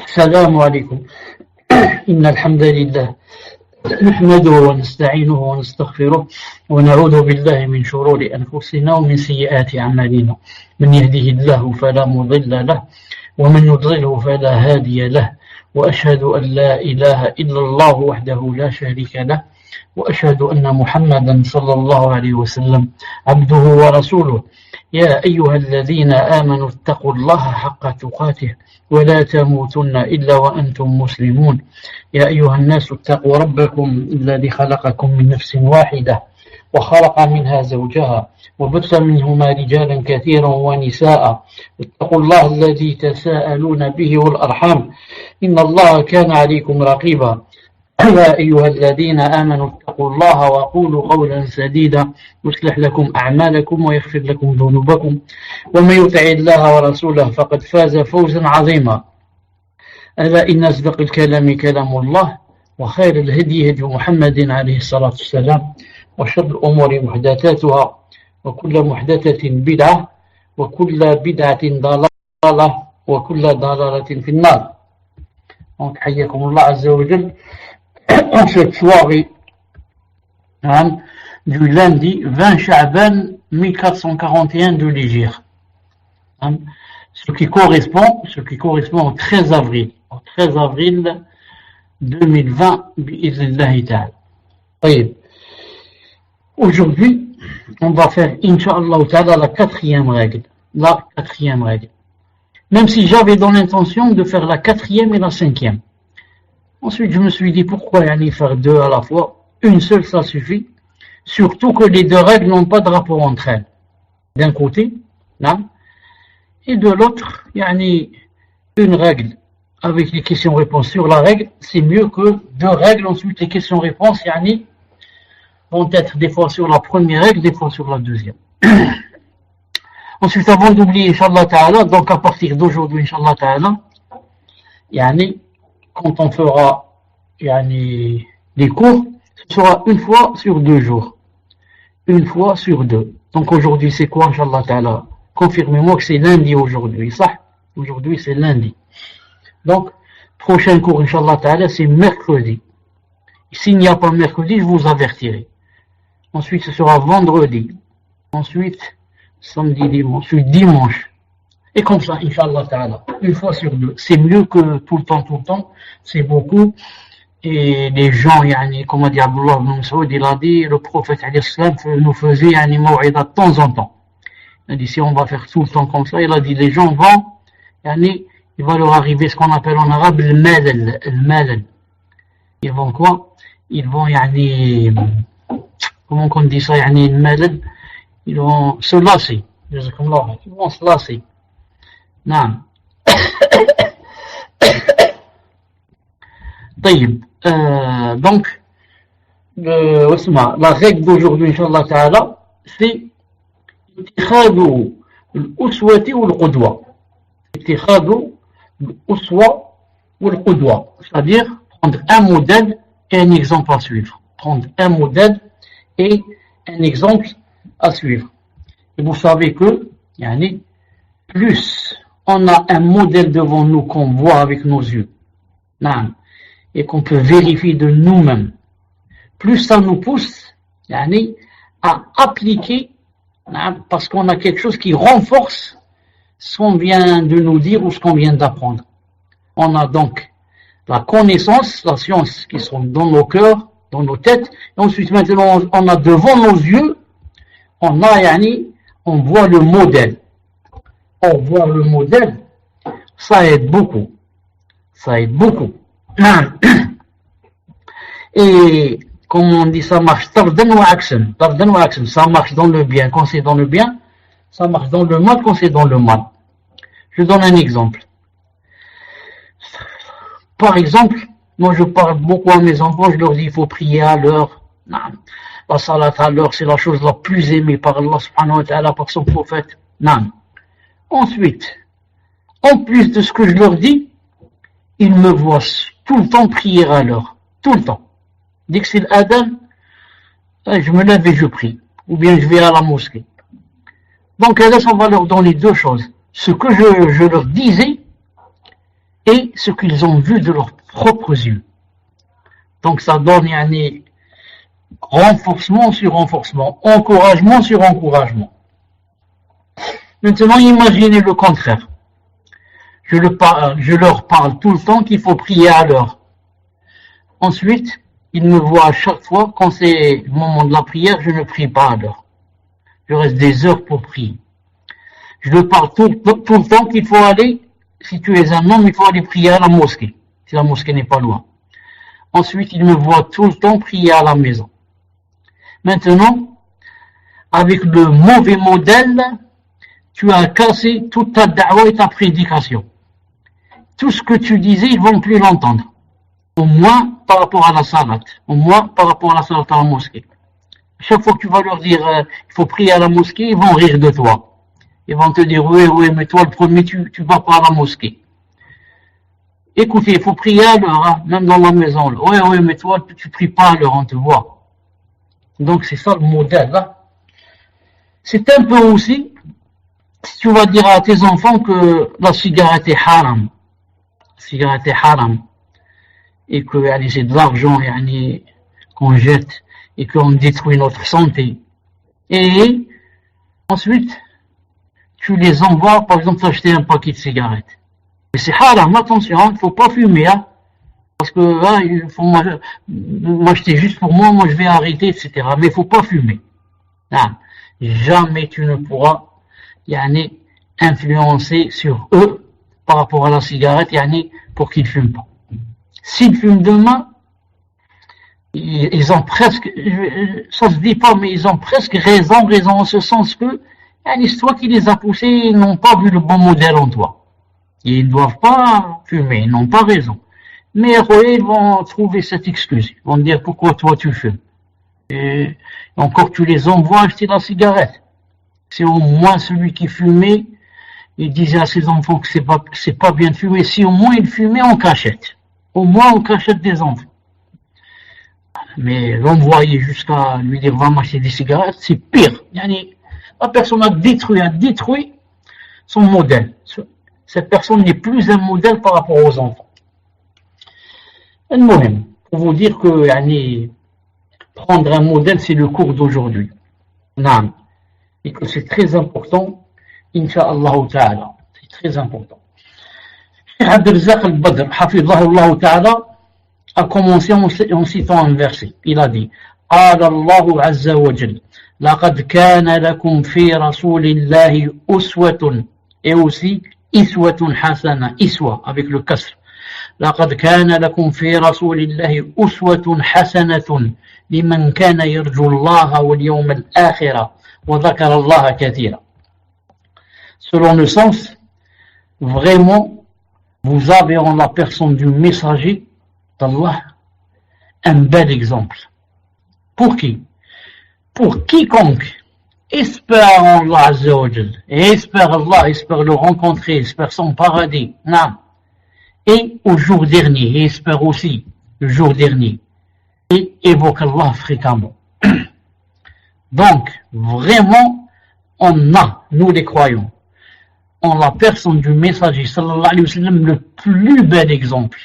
السلام عليكم. إن الحمد لله نحمده ونستعينه ونستغفره ونعوذ بالله من شرور أنفسنا ومن سيئات أعمالنا. من يهده الله فلا مضل له ومن يضلله فلا هادي له، وأشهد أن لا إله إلا الله وحده لا شريك له، وأشهد أن محمدا صلى الله عليه وسلم عبده ورسوله. يا أيها الذين آمنوا اتقوا الله حق تقاته ولا تموتن إلا وأنتم مسلمون. يا أيها الناس اتقوا ربكم الذي خلقكم من نفس واحدة وخلق منها زوجها وبث منهما رجالا كثيرا ونساء. اتقوا الله الذي تساءلون به والأرحام إن الله كان عليكم رقيبا. يا أيها الذين آمنوا اتقوا الله وقولوا قولا سديدا يصلح لكم أعمالكم ويغفر لكم ذنوبكم، ومن يطع الله ورسوله فقد فاز فوزا عظيما. ألا إن أصدق الكلام كلام الله، وخير الهدي هدي محمد عليه الصلاة والسلام، وشر الأمور محدثاتها، وكل محدثة بدعة، وكل بدعة ضلالة، وكل ضلالة في النار. حياكم الله عز وجل en cette soirée du lundi 20 Sha'ban 1441 de l'Hégire, ce qui correspond au 13 avril 2020 bi'idhnillahi ta'ala. Aujourd'hui, on va faire Inch'Allah ta'ala la quatrième règle. Même si j'avais dans l'intention de faire la quatrième et la cinquième. Ensuite, je me suis dit, pourquoi faire deux à la fois? Une seule, ça suffit. Surtout que les deux règles n'ont pas de rapport entre elles. D'un côté, là, et de l'autre, une règle avec les questions-réponses sur la règle, c'est mieux que deux règles. Ensuite, les questions-réponses, vont être des fois sur la première règle, des fois sur la deuxième. Ensuite, avant d'oublier, Inch'Allah Ta'ala, donc à partir d'aujourd'hui, Inch'Allah Ta'ala, quand on fera les cours, ce sera une fois sur 2 jours. Une fois sur 2. Donc aujourd'hui c'est quoi, Inch'Allah Ta'ala? Confirmez-moi que c'est lundi aujourd'hui, ça? Aujourd'hui c'est lundi. Donc, prochain cours, Inch'Allah Ta'ala, c'est mercredi. S'il n'y a pas mercredi, je vous avertirai. Ensuite ce sera vendredi. Ensuite, samedi, dimanche. Ensuite dimanche. Et comme ça, Inch'Allah Ta'ala, une fois sur 2. C'est mieux que tout le temps, c'est beaucoup. Et les gens, comme a dit Abdullah ibn Mas'ud, il a dit, le prophète nous faisait maw'ida de temps en temps. Il a dit, si on va faire tout le temps comme ça, il a dit, les gens vont, il va leur arriver ce qu'on appelle en arabe le malal. Ils vont quoi? Ils vont, comment on dit ça, le malal? Ils vont se lasser. Ils vont se lasser. Non. Donc, la règle d'aujourd'hui, Inch'Allah Ta'ala, c'est اتخاذ الأسوة والقدوة. اتخاذ الأسوة والقدوة. C'est-à-dire prendre un modèle et un exemple à suivre. Prendre un modèle et un exemple à suivre. Et vous savez que, plus on a un modèle devant nous qu'on voit avec nos yeux, et qu'on peut vérifier de nous-mêmes, plus ça nous pousse à appliquer, parce qu'on a quelque chose qui renforce ce qu'on vient de nous dire ou ce qu'on vient d'apprendre. On a donc la connaissance, la science qui sont dans nos cœurs, dans nos têtes, et ensuite maintenant on a devant nos yeux, on voit le modèle. On voit le modèle, ça aide beaucoup. Et comme on dit, ça marche tardan wa aksan, ça marche dans le bien quand c'est dans le bien, ça marche dans le mal quand c'est dans le mal. Je donne un exemple. Par exemple, moi je parle beaucoup à mes enfants, je leur dis il faut prier à l'heure. La salat à l'heure, c'est la chose la plus aimée par Allah subhanahu wa ta'ala, par son prophète. Ensuite, en plus de ce que je leur dis, ils me voient tout le temps prier à l'heure. Tout le temps. Dès que c'est l'adhan, je me lève et je prie. Ou bien je vais à la mosquée. Donc là, on va leur donner deux choses. Ce que je leur disais et ce qu'ils ont vu de leurs propres yeux. Donc ça donne renforcement sur renforcement, encouragement sur encouragement. Maintenant, imaginez le contraire. Je leur parle tout le temps qu'il faut prier à l'heure. Ensuite, ils me voient à chaque fois, quand c'est le moment de la prière, je ne prie pas à l'heure. Je reste des heures pour prier. Je leur parle tout le temps qu'il faut aller, si tu es un homme, il faut aller prier à la mosquée, si la mosquée n'est pas loin. Ensuite, ils me voient tout le temps prier à la maison. Maintenant, avec le mauvais modèle, tu as cassé toute ta da'wa et ta prédication. Tout ce que tu disais, ils vont plus l'entendre. Au moins par rapport à la salat. Au moins par rapport à la salat à la mosquée. Chaque fois que tu vas leur dire il faut prier à la mosquée, ils vont rire de toi. Ils vont te dire oui, mais toi le premier, tu vas pas à la mosquée. Écoutez, il faut prier à l'heure, hein, même dans la maison. Oui, mais toi tu pries pas à l'heure, on te voit. Donc c'est ça le modèle. Hein. C'est un peu aussi, si tu vas dire à tes enfants que la cigarette est haram. La cigarette est haram. Et que c'est de l'argent qu'on jette et qu'on détruit notre santé. Et ensuite, tu les envoies, par exemple, acheter un paquet de cigarettes. Et c'est haram, attention, il ne faut pas fumer, hein, parce que là, il faut m'acheter juste pour moi je vais arrêter, etc. Mais il ne faut pas fumer. Non, jamais tu ne pourras influencer sur eux par rapport à la cigarette, pour qu'ils ne fument pas. S'ils fument demain, ils ont presque, ça se dit pas, mais ils ont presque raison en ce sens que c'est toi qui les as poussés, ils n'ont pas vu le bon modèle en toi. Ils ne doivent pas fumer, ils n'ont pas raison. Mais après, ils vont trouver cette excuse. Ils vont dire pourquoi toi tu fumes. Et encore tu les envoies acheter la cigarette. C'est au moins celui qui fumait, il disait à ses enfants que c'est pas bien de fumer. Si au moins il fumait en cachette. Au moins on cachette des enfants. Mais l'envoyer jusqu'à lui dire va m'acheter des cigarettes, c'est pire. La personne a détruit son modèle. Cette personne n'est plus un modèle par rapport aux enfants. Moi-même, pour vous dire que prendre un modèle, c'est le cours d'aujourd'hui. Non. Et que c'est très important, Inch'Allah Ta'ala. C'est très important. Abdelrazak al-Badr, hafidhahullah ta'ala, a commencé en citant un verset. Il a dit قال الله عز وجل لقد كان لكم في رسول الله أسوة et aussi إسوة حسنة إسوة avec le kasr لقد كان لكم في رسول الله أسوة حسنة لمن كان يرجو الله واليوم الآخر وذكر الله كثيرا. Selon le sens, vraiment vous avez en la personne du messager d'Allah un bel exemple. Pour qui? Pour quiconque espère en Allah Azza wa Jal, et espère Allah, espère le rencontrer, espère son paradis, non. Et au jour dernier, et espère aussi le jour dernier, et évoque Allah fréquemment. Donc, vraiment, on a, nous les croyants, en la personne du messager sallallahu alayhi wa sallam le plus bel exemple.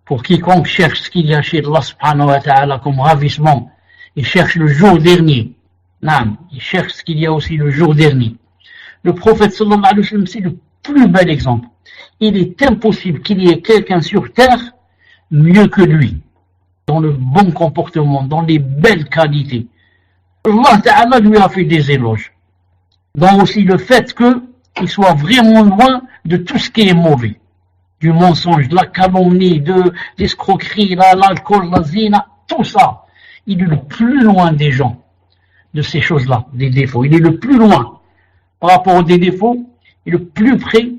Pour quiconque cherche ce qu'il y a chez Allah subhanahu wa ta'ala comme ravissement, il cherche le jour dernier. Non, il cherche ce qu'il y a aussi le jour dernier. Le prophète sallallahu alayhi wa sallam, c'est le plus bel exemple. Il est impossible qu'il y ait quelqu'un sur terre mieux que lui, dans le bon comportement, dans les belles qualités. Allah ta'ala lui a fait des éloges. Dans aussi le fait qu'il soit vraiment loin de tout ce qui est mauvais. Du mensonge, de la calomnie, de l'escroquerie, l'alcool, la zina, tout ça. Il est le plus loin des gens, de ces choses-là, des défauts. Il est le plus loin par rapport aux défauts, et le plus près,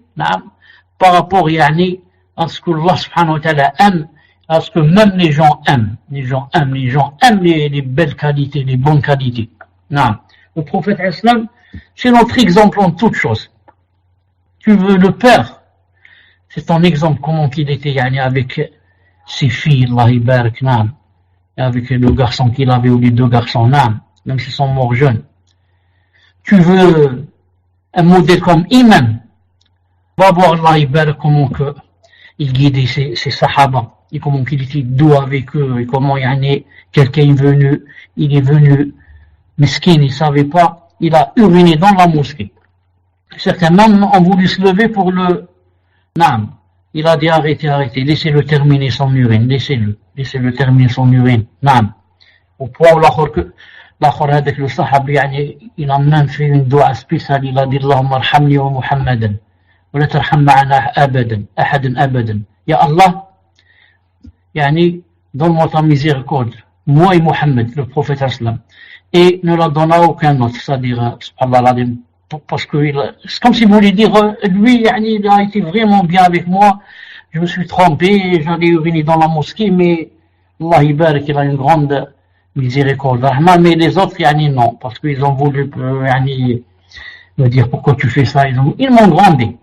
par rapport à ce que Allah subhanahu wa ta'ala aime, à ce que même les gens aiment. Les gens aiment les belles qualités, les bonnes qualités. Le prophète islam, c'est notre exemple en toutes choses. Tu veux le père, c'est ton exemple, comment il était avec ses filles, Allah ibarak, avec le garçon qu'il avait ou les deux garçons, même s'ils sont morts jeunes. Tu veux un modèle comme imam, va voir Allah ibarak comment que il guidait ses sahaba, et comment il était doux avec eux, et comment quelqu'un il est venu, mesquin, il savait pas, il a uriné dans la mosquée. Certains même ont voulu se lever pour le Naam. Il a dit arrêtez, laissez-le terminer son urine, laissez-le terminer son urine. Naam. Au point où l'autre avec le sahab, il a même fait une dua spéciale, il a dit Allahumma arhamni wa Muhammadan, wa la tarham ma'ana abadan, ahadan abadan. Ya Allah, donne-moi ta miséricorde, moi et Mohammed, le prophète islam, et ne la donne à aucun autre, c'est-à-dire, subhanallah, parce que c'est comme si vous voulez dire, lui, il a été vraiment bien avec moi, je me suis trompé, j'allais uriner dans la mosquée, mais Allah ibarak, il a une grande miséricorde, mais les autres, non, parce qu'ils ont voulu me dire pourquoi tu fais ça, ils m'ont grondé.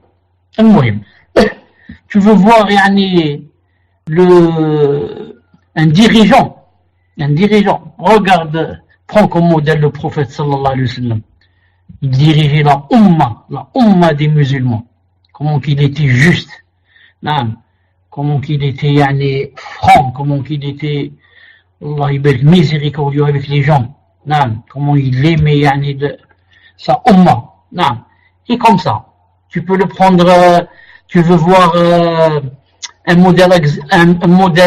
Tu veux voir un dirigeant, regarde, prends comme modèle le prophète sallallahu alayhi wa sallam. Il dirigeait la umma des musulmans. Comment qu'il était juste, comment qu'il était franc, comment qu'il était Allah miséricordieux avec les gens, comment il aimait sa umma. Et comme ça, tu peux le prendre, tu veux voir un modèle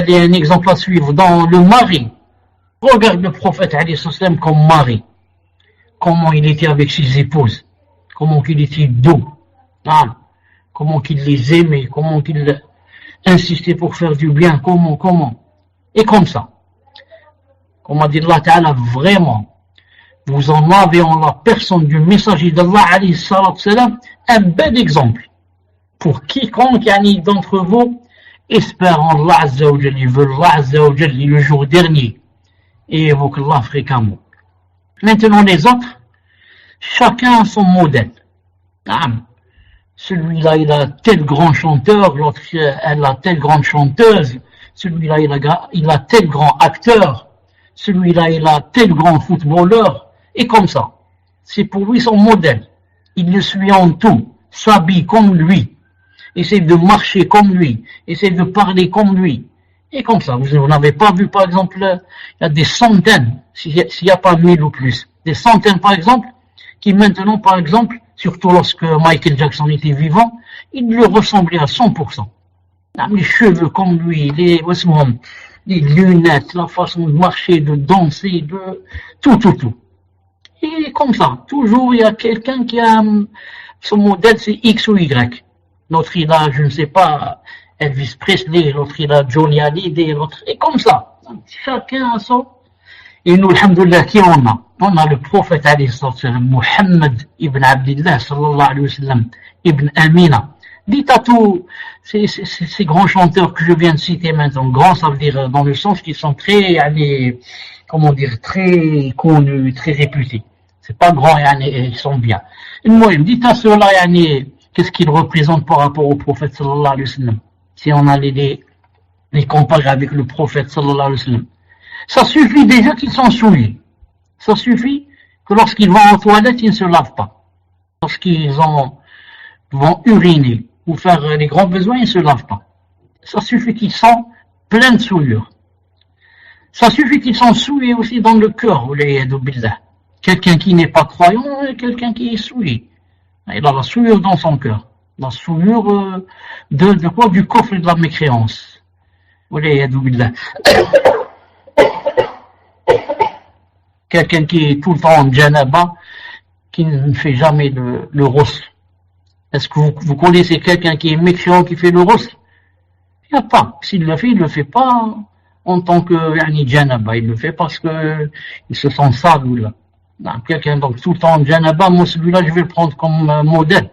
et un exemple à suivre dans le mari. Regarde le prophète alayhi salam comme mari. Comment il était avec ses épouses, comment qu'il était doux, comment qu'il les aimait, comment qu'il insistait pour faire du bien, comment. Et comme ça, comme a dit Allah Ta'ala, vraiment, vous en avez en la personne du messager d'Allah alayhi salam un bel exemple pour quiconque d'entre vous espère en Allah Azza wa Jalla, il veut Allah Azza wa Jalla le jour dernier et évoque Allah fréquemment. Maintenant les autres, chacun a son modèle. Celui-là il a tel grand chanteur, l'autre elle a telle grande chanteuse, celui-là il a tel grand acteur, celui-là il a tel grand footballeur, et comme ça. C'est pour lui son modèle. Il le suit en tout, s'habille comme lui, essaie de marcher comme lui, essaie de parler comme lui. Et comme ça, vous n'avez pas vu par exemple, il y a des centaines, s'il n'y a pas 1000 ou plus, des centaines par exemple, qui maintenant par exemple, surtout lorsque Michael Jackson était vivant, il lui ressemblait à 100%. Les cheveux comme lui, les lunettes, la façon de marcher, de danser, de tout. Et comme ça, toujours il y a quelqu'un qui a son modèle, c'est X ou Y. L'autre il a, je ne sais pas, Elvis Presley, l'autre il a Johnny Hallyday, l'autre, et comme ça. Chacun a son. Et nous, alhamdoulilah, qui on a le prophète alayhi sallam, Muhammad ibn Abdillah sallallahu alayhi wa sallam, ibn Amina. Dites à tous ces grands chanteurs que je viens de citer maintenant, grands ça veut dire dans le sens qu'ils sont très, très connus, très réputés. C'est pas grand, ils sont bien. Et moi, dites à ceux-là, qu'est-ce qu'ils représentent par rapport au prophète sallallahu alayhi wa sallam. Si on allait les comparer avec le prophète sallallahu alayhi wa sallam. Ça suffit déjà qu'ils sont souillés. Ça suffit que lorsqu'ils vont en toilette, ils ne se lavent pas. Lorsqu'ils vont uriner ou faire les grands besoins, ils ne se lavent pas. Ça suffit qu'ils sont pleins de souillure. Ça suffit qu'ils sont souillés aussi dans le cœur. Quelqu'un qui n'est pas croyant, quelqu'un qui est souillé. Il a la souillure dans son cœur. La souillure de quoi? Du coffre de la mécréance. Quelqu'un qui est tout le temps en djanaba, qui ne fait jamais le ghusl. Est-ce que vous connaissez quelqu'un qui est mécréant qui fait le ghusl? Il n'y a pas. S'il le fait, il ne le fait pas en tant que djanaba. Il le fait parce que il se sent sale ou là. Quelqu'un donc tout le temps en djanaba, moi celui-là je vais le prendre comme modèle.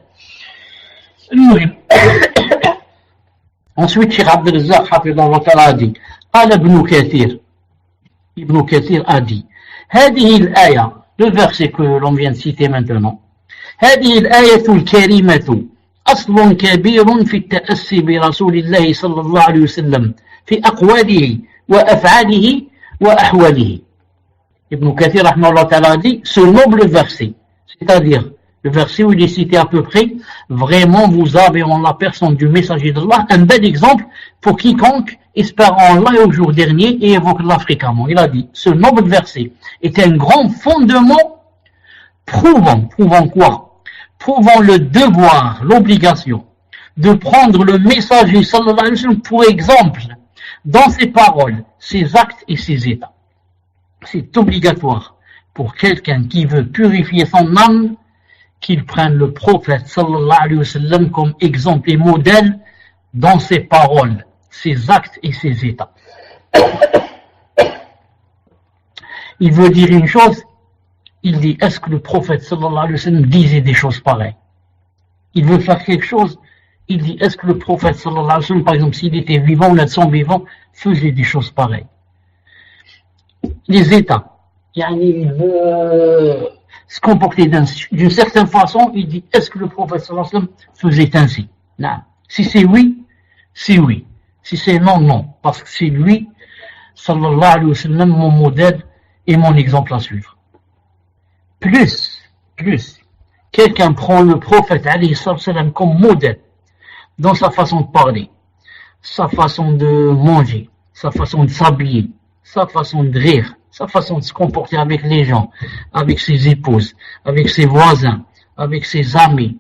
Ensuite, Cheikh Abdel Razzaq hafidhahullah ta'ala a dit, قال Ibn Kathir a dit, هذه الآية, le verset que l'on vient de citer maintenant, هذه الآية الكريمة أصل كبير في التأسي برسول الله صلى الله عليه وسلم في أقواله وأفعاله وأحواله. Ibn Kathir rahmahullah ta'ala a dit, ce noble verset, c'est-à-dire Le verset où il est cité à peu près, vraiment vous avez en la personne du messager d'Allah un bel exemple pour quiconque espère en Allah au jour dernier et évoque Allah fréquemment. Il a dit, ce noble verset est un grand fondement prouvant quoi? Prouvant le devoir, l'obligation de prendre le messager sallallahu alayhi wa sallam pour exemple dans ses paroles, ses actes et ses états. C'est obligatoire pour quelqu'un qui veut purifier son âme qu'il prenne le prophète sallallahu alayhi wa sallam comme exemple et modèle dans ses paroles, ses actes et ses états. Il veut dire une chose, il dit, est-ce que le prophète sallallahu alayhi wa sallam disait des choses pareilles? Il veut faire quelque chose, il dit, est-ce que le prophète sallallahu alayhi wa sallam, par exemple, s'il était vivant ou de son vivant, faisait des choses pareilles? Les états, il veut se comporter d'une certaine façon, il dit, est-ce que le prophète sallallahu alayhi wa sallam faisait ainsi? Non. Si c'est oui, c'est oui. Si c'est non, non. Parce que c'est lui, sallallahu alayhi wa sallam, mon modèle et mon exemple à suivre. Plus, quelqu'un prend le prophète alayhi wa sallam comme modèle dans sa façon de parler, sa façon de manger, sa façon de s'habiller, sa façon de rire, sa façon de se comporter avec les gens, avec ses épouses, avec ses voisins, avec ses amis,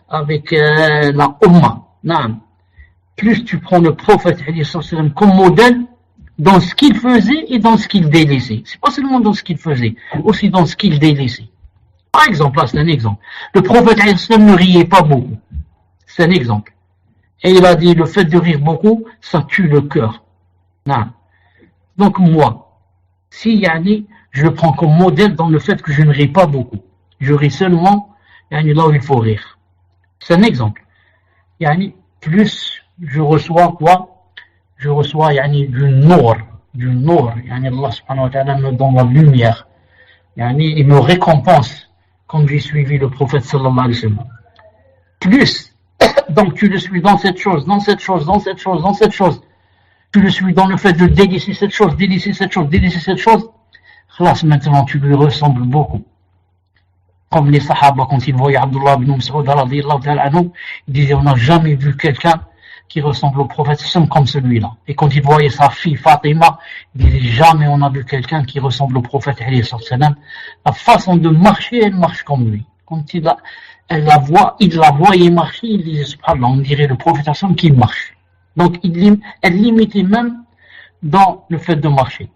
avec la Ummah. Non. Plus tu prends le prophète alayhi wa sallam comme modèle dans ce qu'il faisait et dans ce qu'il délaissait. C'est pas seulement dans ce qu'il faisait, aussi dans ce qu'il délaissait. Par exemple, là c'est un exemple. Le prophète alayhi wa sallam ne riait pas beaucoup. C'est un exemple. Et il a dit, le fait de rire beaucoup, ça tue le cœur. Non. Donc moi, si yani, je le prends comme modèle dans le fait que je ne ris pas beaucoup. Je ris seulement yani, là où il faut rire. C'est un exemple. Yani, plus je reçois quoi? Je reçois yani, du nour. Yani, Allah subhanahu wa ta'ala me donne la lumière. Yani, il me récompense quand j'ai suivi le prophète sallallahu alayhi wa sallam. Plus, donc tu le suis dans cette chose. Tu le suis dans le fait de délaisser cette chose. Khlas, maintenant tu lui ressembles beaucoup. Comme les sahaba, quand ils voyaient Abdullah ibn Mas'ud radiyallahu ta'ala anhu, ils disaient, on n'a jamais vu quelqu'un qui ressemble au prophète comme celui-là. Et quand ils voyaient sa fille Fatima, ils disaient, jamais on a vu quelqu'un qui ressemble au prophète alayhi sallam. La façon de marcher, elle marche comme lui. Quand il la voyait marcher, il disait, subhanallah, on dirait le prophète sallam qui marche. Donc elle limitait même dans le fait de marcher.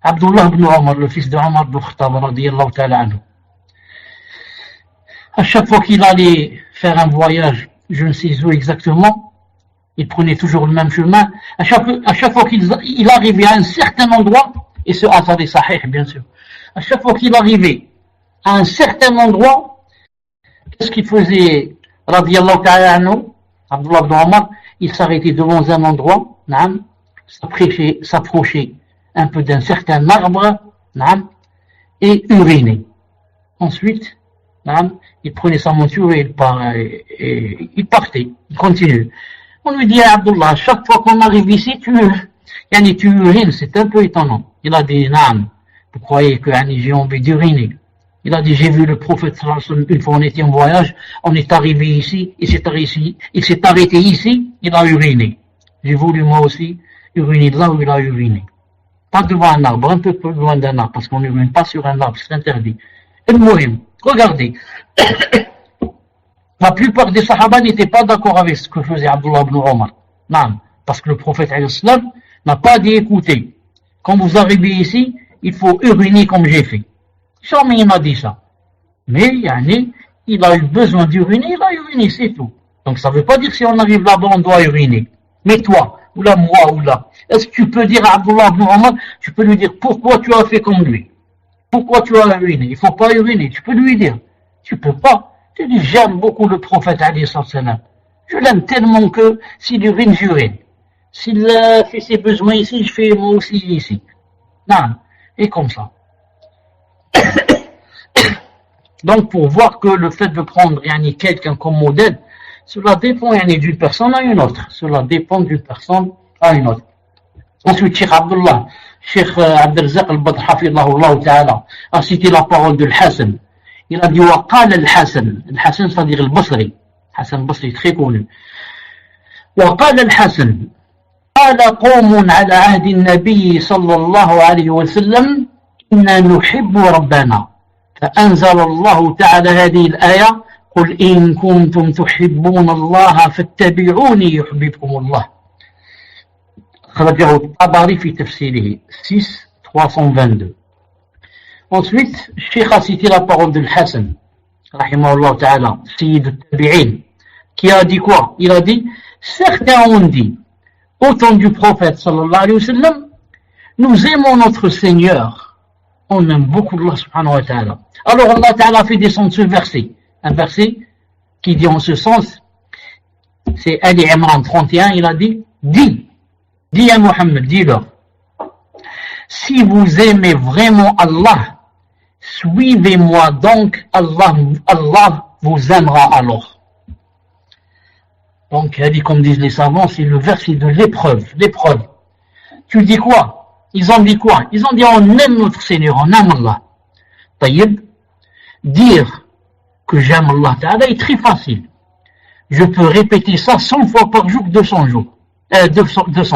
Abdullah ibn Omar, le fils de Omar ibn Khattab radiyallahu ta'ala anhu, à chaque fois qu'il allait faire un voyage, je ne sais où exactement, il prenait toujours le même chemin. À chaque fois qu'il arrivait à un certain endroit, et ce hasard est sahih bien sûr, à chaque fois qu'il arrivait à un certain endroit, qu'est-ce qu'il faisait radiyallahu ta'ala anhu, Abdullah ibn Omar? Il s'arrêtait devant un endroit, s'approchait un peu d'un certain arbre, et urinait. Ensuite, il prenait sa monture et il partait, il continue. On lui dit à Abdullah, chaque fois qu'on arrive ici, tu urines, c'est un peu étonnant. Il a dit, vous croyez que j'ai envie d'uriner? Il a dit, j'ai vu le prophète une fois on était en voyage, on est arrivé ici, il s'est arrêté ici, il a uriné. J'ai voulu moi aussi uriner là où il a uriné. Pas devant un arbre, un peu plus loin d'un arbre, parce qu'on n'urine pas sur un arbre, c'est interdit. Et Mohim, regardez, la plupart des sahaba n'étaient pas d'accord avec ce que faisait Abdullah ibn Omar. Non, parce que le prophète n'a pas dit, écoutez, quand vous arrivez ici, il faut uriner comme j'ai fait. Jamais il m'a dit ça. Mais il a eu besoin d'uriner, il a uriné, c'est tout. Donc ça ne veut pas dire que si on arrive là-bas, on doit uriner. Mais toi, ou là, moi, ou là, est-ce que tu peux dire à Abdullah ibn Omar, tu peux lui dire pourquoi tu as fait comme lui? Pourquoi tu as uriné? Il ne faut pas uriner, tu peux lui dire. Tu peux pas. Tu dis, j'aime beaucoup le prophète alayhi sallam. Je l'aime tellement que s'il urine, j'urine. S'il fait ses besoins ici, je fais moi aussi ici. Non, et comme ça. Donc pour voir que le fait de prendre quelqu'un comme modèle, cela dépend d'une personne à une autre. Cela dépend d'une personne à une autre. Ensuite, Cheikh Abdullah, Cheikh Abdelzaq al-Badr hafidhahullah ta'ala, a cité la parole de l'Hassan. Il a dit وقال الحسن. الحسن c'est-à-dire البصري. حسن البصري très connu. وقال الحسن قال قوم على عهد النبي صلى الله عليه وسلم إنا نحب ربنا فأنزل الله تعالى هذه الآية قل إن كنتم تحبون الله فاتبعوني يحببكم الله. خرجه الطبري في تفسيره 6-322. Ensuite, Cheikh a cité la parole de Hassan, rahimahullah ta'ala, Sayyid al-Tabi'in, qui a dit quoi? Il a dit, certains ont dit, au temps du prophète sallallahu alayhi wa sallam, nous aimons notre Seigneur, on aime beaucoup Allah subhanahu wa ta'ala. Alors Allah ta'ala a fait descendre ce verset, un verset qui dit en ce sens, c'est Ali Imran 31, il a dit, dis à Muhammad, dis-leur, si vous aimez vraiment Allah, suivez-moi donc, Allah vous aimera alors. Donc, elle dit, comme disent les savants, c'est le verset de l'épreuve. Tu dis quoi? Ils ont dit quoi? Ils ont dit, on aime notre Seigneur, on aime Allah. Taïb, dire que j'aime Allah Ta'ala est très facile. Je peux répéter ça 100 fois par jour, 200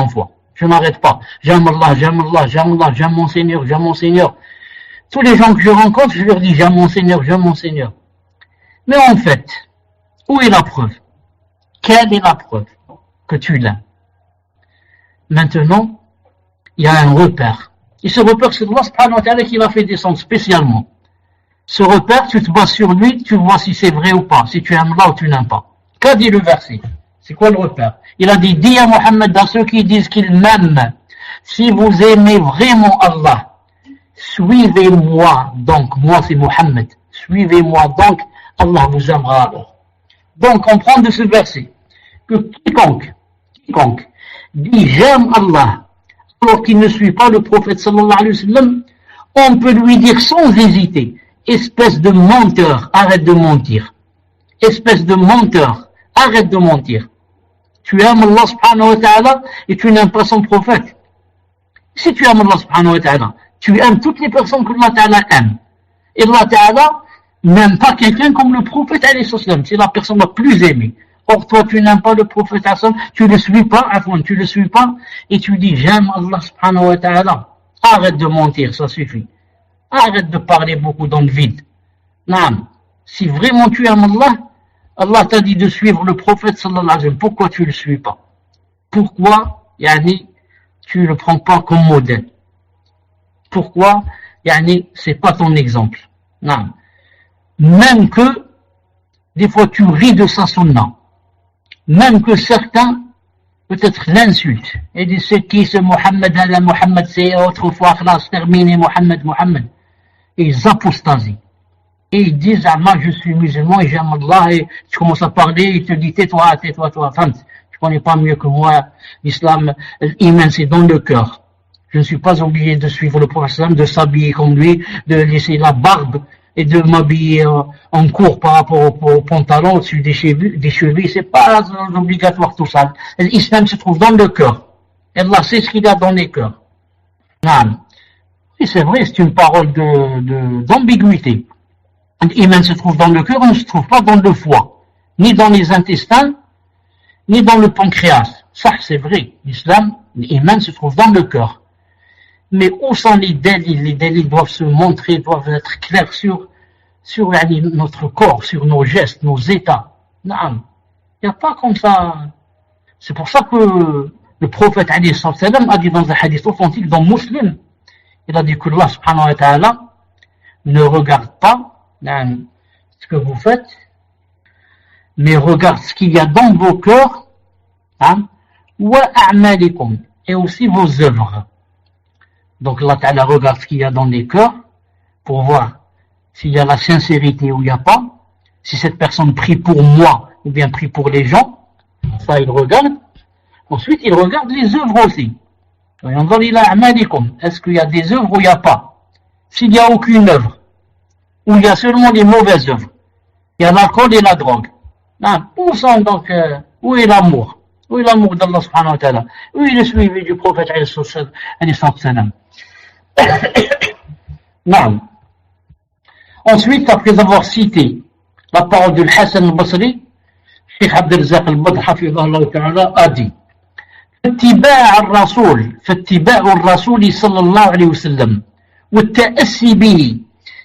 fois. Je n'arrête pas. J'aime Allah, j'aime Allah, j'aime Allah, j'aime mon Seigneur, j'aime mon Seigneur. Tous les gens que je rencontre, je leur dis j'aime mon Seigneur, j'aime mon Seigneur. Mais en fait, où est la preuve? Quelle est la preuve que tu l'aimes? Maintenant, il y a un repère. Et ce repère, c'est Allah subhanahu wa ta'ala qui l'a fait descendre spécialement. Ce repère, tu te bases sur lui, tu vois si c'est vrai ou pas, si tu aimes Allah ou tu n'aimes pas. Qu'a dit le verset? C'est quoi le repère? Il a dit, dis à Mohammed, dans ceux qui disent qu'ils m'aiment, si vous aimez vraiment Allah, suivez-moi donc, moi c'est Mohammed, suivez-moi donc, Allah vous aimera alors. Donc on prend de ce verset que quiconque dit j'aime Allah, alors qu'il ne suit pas le prophète sallallahu alayhi wa sallam, on peut lui dire sans hésiter, espèce de menteur, arrête de mentir. Espèce de menteur, arrête de mentir. Tu aimes Allah subhanahu wa ta'ala et tu n'aimes pas son prophète. Si tu aimes Allah subhanahu wa ta'ala, tu aimes toutes les personnes que Allah ta'ala aime. Et Allah ta'ala n'aime pas quelqu'un comme le prophète alayhi salam. C'est la personne la plus aimée. Or toi tu n'aimes pas le prophète alayhi salam, tu le suis pas, et tu dis j'aime Allah subhanahu wa ta'ala. Arrête de mentir, ça suffit. Arrête de parler beaucoup dans le vide. Non. Si vraiment tu aimes Allah, Allah t'a dit de suivre le prophète sallallahu alayhi wa sallam. Pourquoi tu le suis pas? Pourquoi, tu le prends pas comme modèle? Pourquoi, c'est pas ton exemple? Non. Même que, des fois tu ris de sa sunna. Même que certains, peut-être l'insultent. Et disent, c'est qui ce Mohammed? Mohammed, c'est autrefois, classe terminé, Mohammed. Et ils apostasient. Et ils disent, moi je suis musulman et j'aime Allah, et tu commences à parler, il te dit, tais-toi, femme, tu connais pas mieux que moi, l'islam, l'iman c'est dans le cœur. Je ne suis pas obligé de suivre le prophète, de s'habiller comme lui, de laisser la barbe, et de m'habiller en court par rapport au pantalon au-dessus des cheveux, c'est pas obligatoire tout ça. L'islam se trouve dans le cœur. Et Allah sait ce qu'il y a dans les cœurs. Non. Et c'est vrai, c'est une parole d'ambiguïté. L'iman se trouve dans le cœur, on ne se trouve pas dans le foie, ni dans les intestins, ni dans le pancréas. Ça, c'est vrai. L'islam, l'iman se trouve dans le cœur. Mais où sont les délits? Les délits doivent se montrer, doivent être clairs sur notre corps, sur nos gestes, nos états. Non. Il n'y a pas comme ça. C'est pour ça que le prophète alayhi salam a dit dans un hadith authentique dans Muslim, il a dit que Allah subhanahu wa ta'ala ne regarde pas ce que vous faites, mais regarde ce qu'il y a dans vos cœurs, wa a'malikum, et aussi vos œuvres. Donc Allah Ta'ala regarde ce qu'il y a dans les cœurs pour voir s'il y a la sincérité ou il n'y a pas, si cette personne prie pour moi ou bien prie pour les gens, ça il regarde. Ensuite il regarde les œuvres aussi. Est-ce qu'il y a des œuvres ou il n'y a pas? S'il n'y a aucune œuvre, ou il y a seulement les mauvaises œuvres, il y a l'alcool et la drogue. Où est l'amour? Où est l'amour d'Allah subhanahu wa ta'ala? Où est le suivi du prophète alayhi salam? Non. Ensuite, après avoir cité la parole de Hassan al-Basri, Cheikh Abdel Razak al-Badr hafidhahullah ta'ala a dit فاتباع الرسول صلى الله عليه وسلم والتأسي به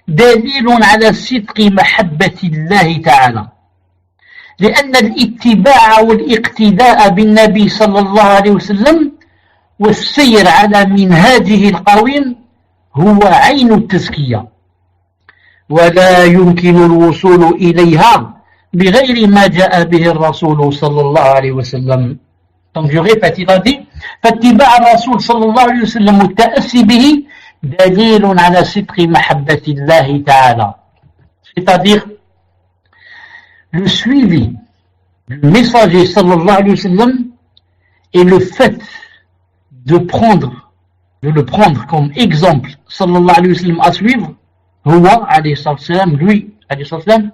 دليل على صدق محبة الله تعالى لأن الاتباع والاقتداء بالنبي صلى الله عليه وسلم والسير على منهاجه القويم هو عين التزكية ولا يمكن الوصول إليها بغير ما جاء به الرسول صلى الله عليه وسلم. Donc je répète, il a dit فاتباع الرسول صلى الله عليه وسلم والتأسي به دليل على صدق محبة الله تعالى. C'est-à-dire le suivi du messager sallallahu alayhi wa sallam et le fait de le prendre comme exemple sallallahu alayhi wa sallam à suivre, huwa alayhi salam, lui alayhi salam,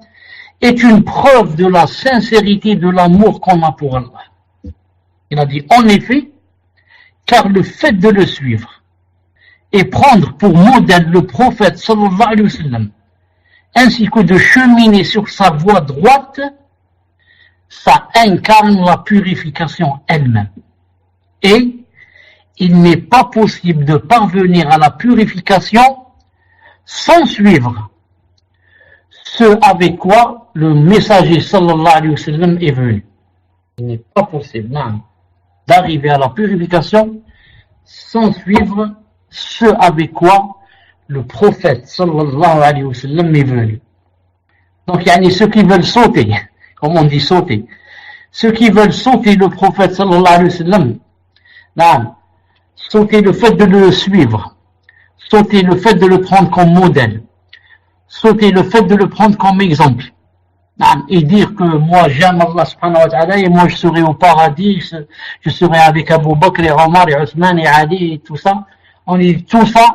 est une preuve de la sincérité de l'amour qu'on a pour Allah. Il a dit en effet, car le fait de le suivre et prendre pour modèle le prophète sallallahu alayhi wa sallam ainsi que de cheminer sur sa voie droite, ça incarne la purification elle-même. Et il n'est pas possible de parvenir à la purification sans suivre ce avec quoi le messager sallallahu alayhi wa sallam est venu. Il n'est pas possible d'arriver à la purification sans suivre ce avec quoi le prophète sallallahu alayhi wa sallam est venu. Donc ceux qui veulent sauter, comme on dit sauter, ceux qui veulent sauter le prophète sallallahu alayhi wa sallam, sauter le fait de le suivre, sauter le fait de le prendre comme modèle, sauter le fait de le prendre comme exemple, et dire que moi j'aime Allah subhanahu wa ta'ala et moi je serai au paradis, je serai avec Abu Bakr et Omar et Othman et Ali et tout ça. On dit tout ça,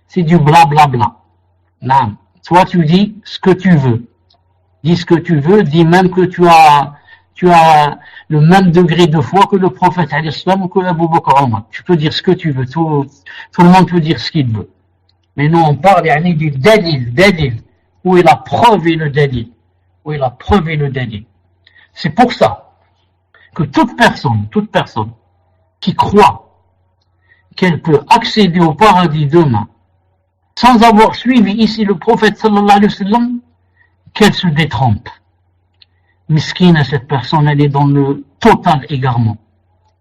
c'est du blablabla. Toi tu dis ce que tu veux. Dis ce que tu veux, dis même que tu as le même degré de foi que le prophète alayhi salam ou que Abu Bakr Omar. Tu peux dire ce que tu veux, tout le monde peut dire ce qu'il veut. Mais nous on parle du dalil. Où est la preuve et le dalil? Où est la preuve et le dalil? C'est pour ça que toute personne qui croit qu'elle peut accéder au paradis demain sans avoir suivi ici le prophète sallallahu alayhi wa sallam, qu'elle se détrompe. Miskine, cette personne, elle est dans le total égarement.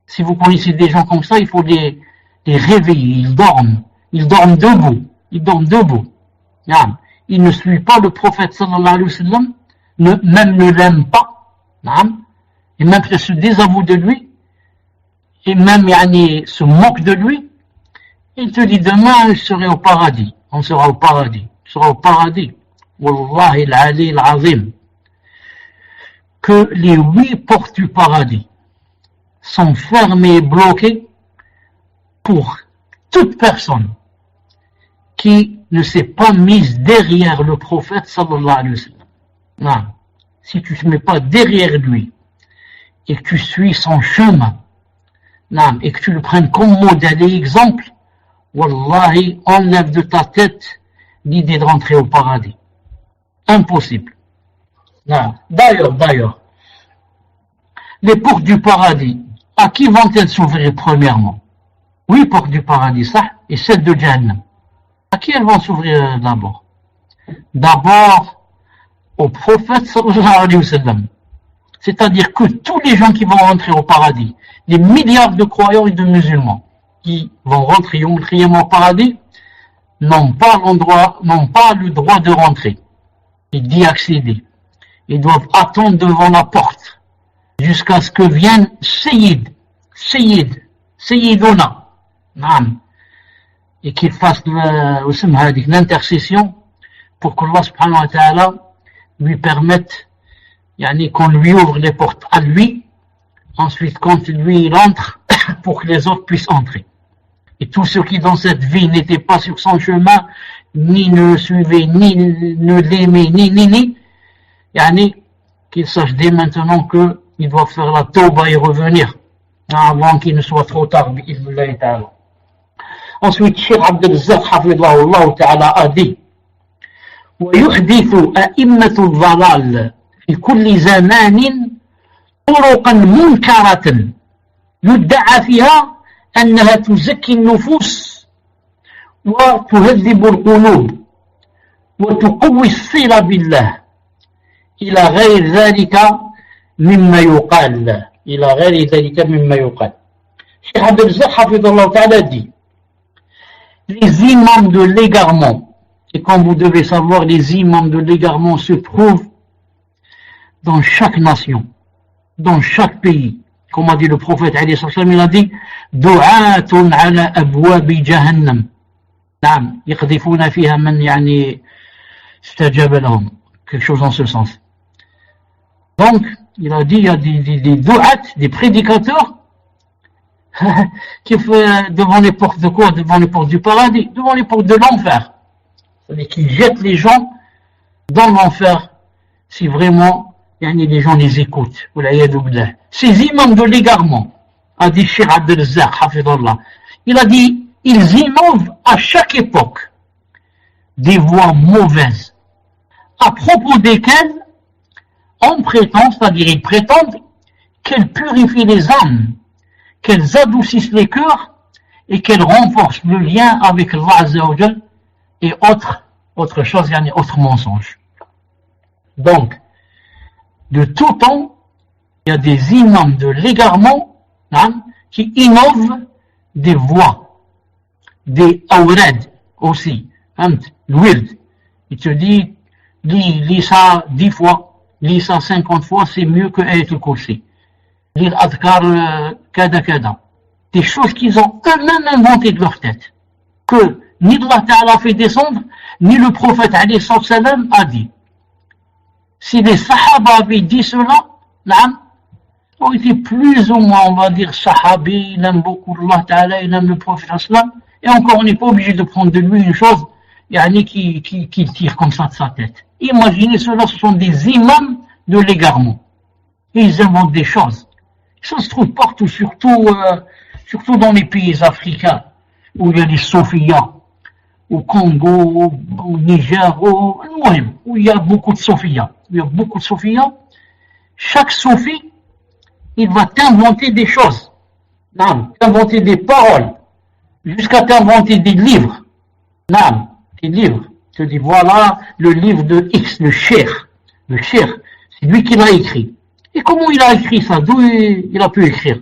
Si vous connaissez des gens comme ça, il faut les réveiller. Ils dorment debout. Il ne suit pas le prophète sallallahu alayhi wa sallam, même ne l'aime pas, et même se désavoue de lui, et même se moque de lui. Il te dit demain je serai au paradis. On sera au paradis. Tu seras au paradis. Wallahi al-Ali al-Azim. Que les 8 portes du paradis sont fermées et bloquées pour toute personne qui ne s'est pas mise derrière le prophète sallallahu alayhi wa sallam. Si tu ne te mets pas derrière lui et que tu suis son chemin, et que tu le prennes comme modèle et exemple, wallahi, enlève de ta tête l'idée de rentrer au paradis. Impossible. D'ailleurs, les portes du paradis, à qui vont-elles s'ouvrir premièrement? 8 portes du paradis, ça, et celles de Jahannam. À qui elles vont s'ouvrir d'abord? D'abord au prophète sallallahu alayhi wa sallam. C'est-à-dire que tous les gens qui vont rentrer au paradis, les milliards de croyants et de musulmans qui vont rentrer au paradis, n'ont pas le droit de rentrer et d'y accéder. Ils doivent attendre devant la porte jusqu'à ce que vienne Sayyiduna, et qu'il fasse l'intercession pour qu'Allah subhanahu wa ta'ala lui permette qu'on lui ouvre les portes à lui. Ensuite, quand lui il entre, pour que les autres puissent entrer. Et tous ceux qui dans cette vie n'étaient pas sur son chemin, ni ne le suivaient, ni ne l'aimaient, ni, qu'ils sachent dès maintenant qu'ils doivent faire la tauba et revenir, avant qu'il ne soit trop tard. Ensuite, Cheikh Abdel Razak hafidhahullah ta'ala a dit ويحدث أئمة الضلال في كل زمان طرقا منكرة يدعى فيها أنها تزكي النفوس وتهذب القلوب وتقوي الصلة بالله إلى غير ذلك مما يقال Cheikh Abdel Razak Hafidallah Ta'ala dit les imams de l'égarement, et comme vous devez savoir, les imams de l'égarement se trouvent dans chaque nation, dans chaque pays. Comme a dit le prophète, il a dit دعاة على أبواب جهنم نعم يقذفون فيها من يعني استجاب لهم, quelque chose en ce sens. Donc, il a dit, il y a des du'at, des prédicateurs qui font devant les portes de quoi? Devant les portes du paradis, devant les portes de l'enfer. C'est-à-dire qu'ils jettent les gens dans l'enfer si vraiment les gens les écoutent. Ces imams de l'égarement, a dit Cheikh Abdel Razak, Hafidallah, il a dit, ils innovent à chaque époque des voies mauvaises, à propos desquelles on prétend, c'est-à-dire ils prétendent qu'elles purifient les âmes, qu'elles adoucissent les cœurs et qu'elles renforcent le lien avec Allah Azza wa Jal et autre chose, autre mensonge. Donc, de tout temps, il y a des imams de l'égarement qui innovent des voies, des awrad aussi. L'wird, il te dit, lis ça 10 fois, lis ça 50 fois, c'est mieux que Ayatul Kursi. Lis l'adhkar kada kada. Des choses qu'ils ont eux-mêmes inventées de leur tête, que ni Allah Ta'ala fait descendre, ni le prophète alayhi salam a dit. Si les sahaba avaient dit cela, ont été plus ou moins, on va dire, sahabi, il aime beaucoup Allah Ta'ala, il aime le prophète sallam, et encore on n'est pas obligé de prendre de lui une chose qui tire comme ça de sa tête. Imaginez cela, ce sont des imams de l'égarement. Et ils inventent des choses. Ça se trouve partout, surtout dans les pays africains, où il y a les Sophia, au Congo, au Niger, où il y a beaucoup de Sophia. Chaque Sophie, il va t'inventer des choses, t'inventer des paroles, jusqu'à t'inventer des livres. Des livres. Je te dis, voilà le livre de X, le Cheikh, c'est lui qui l'a écrit. Et comment il a écrit ça? D'où il a pu écrire?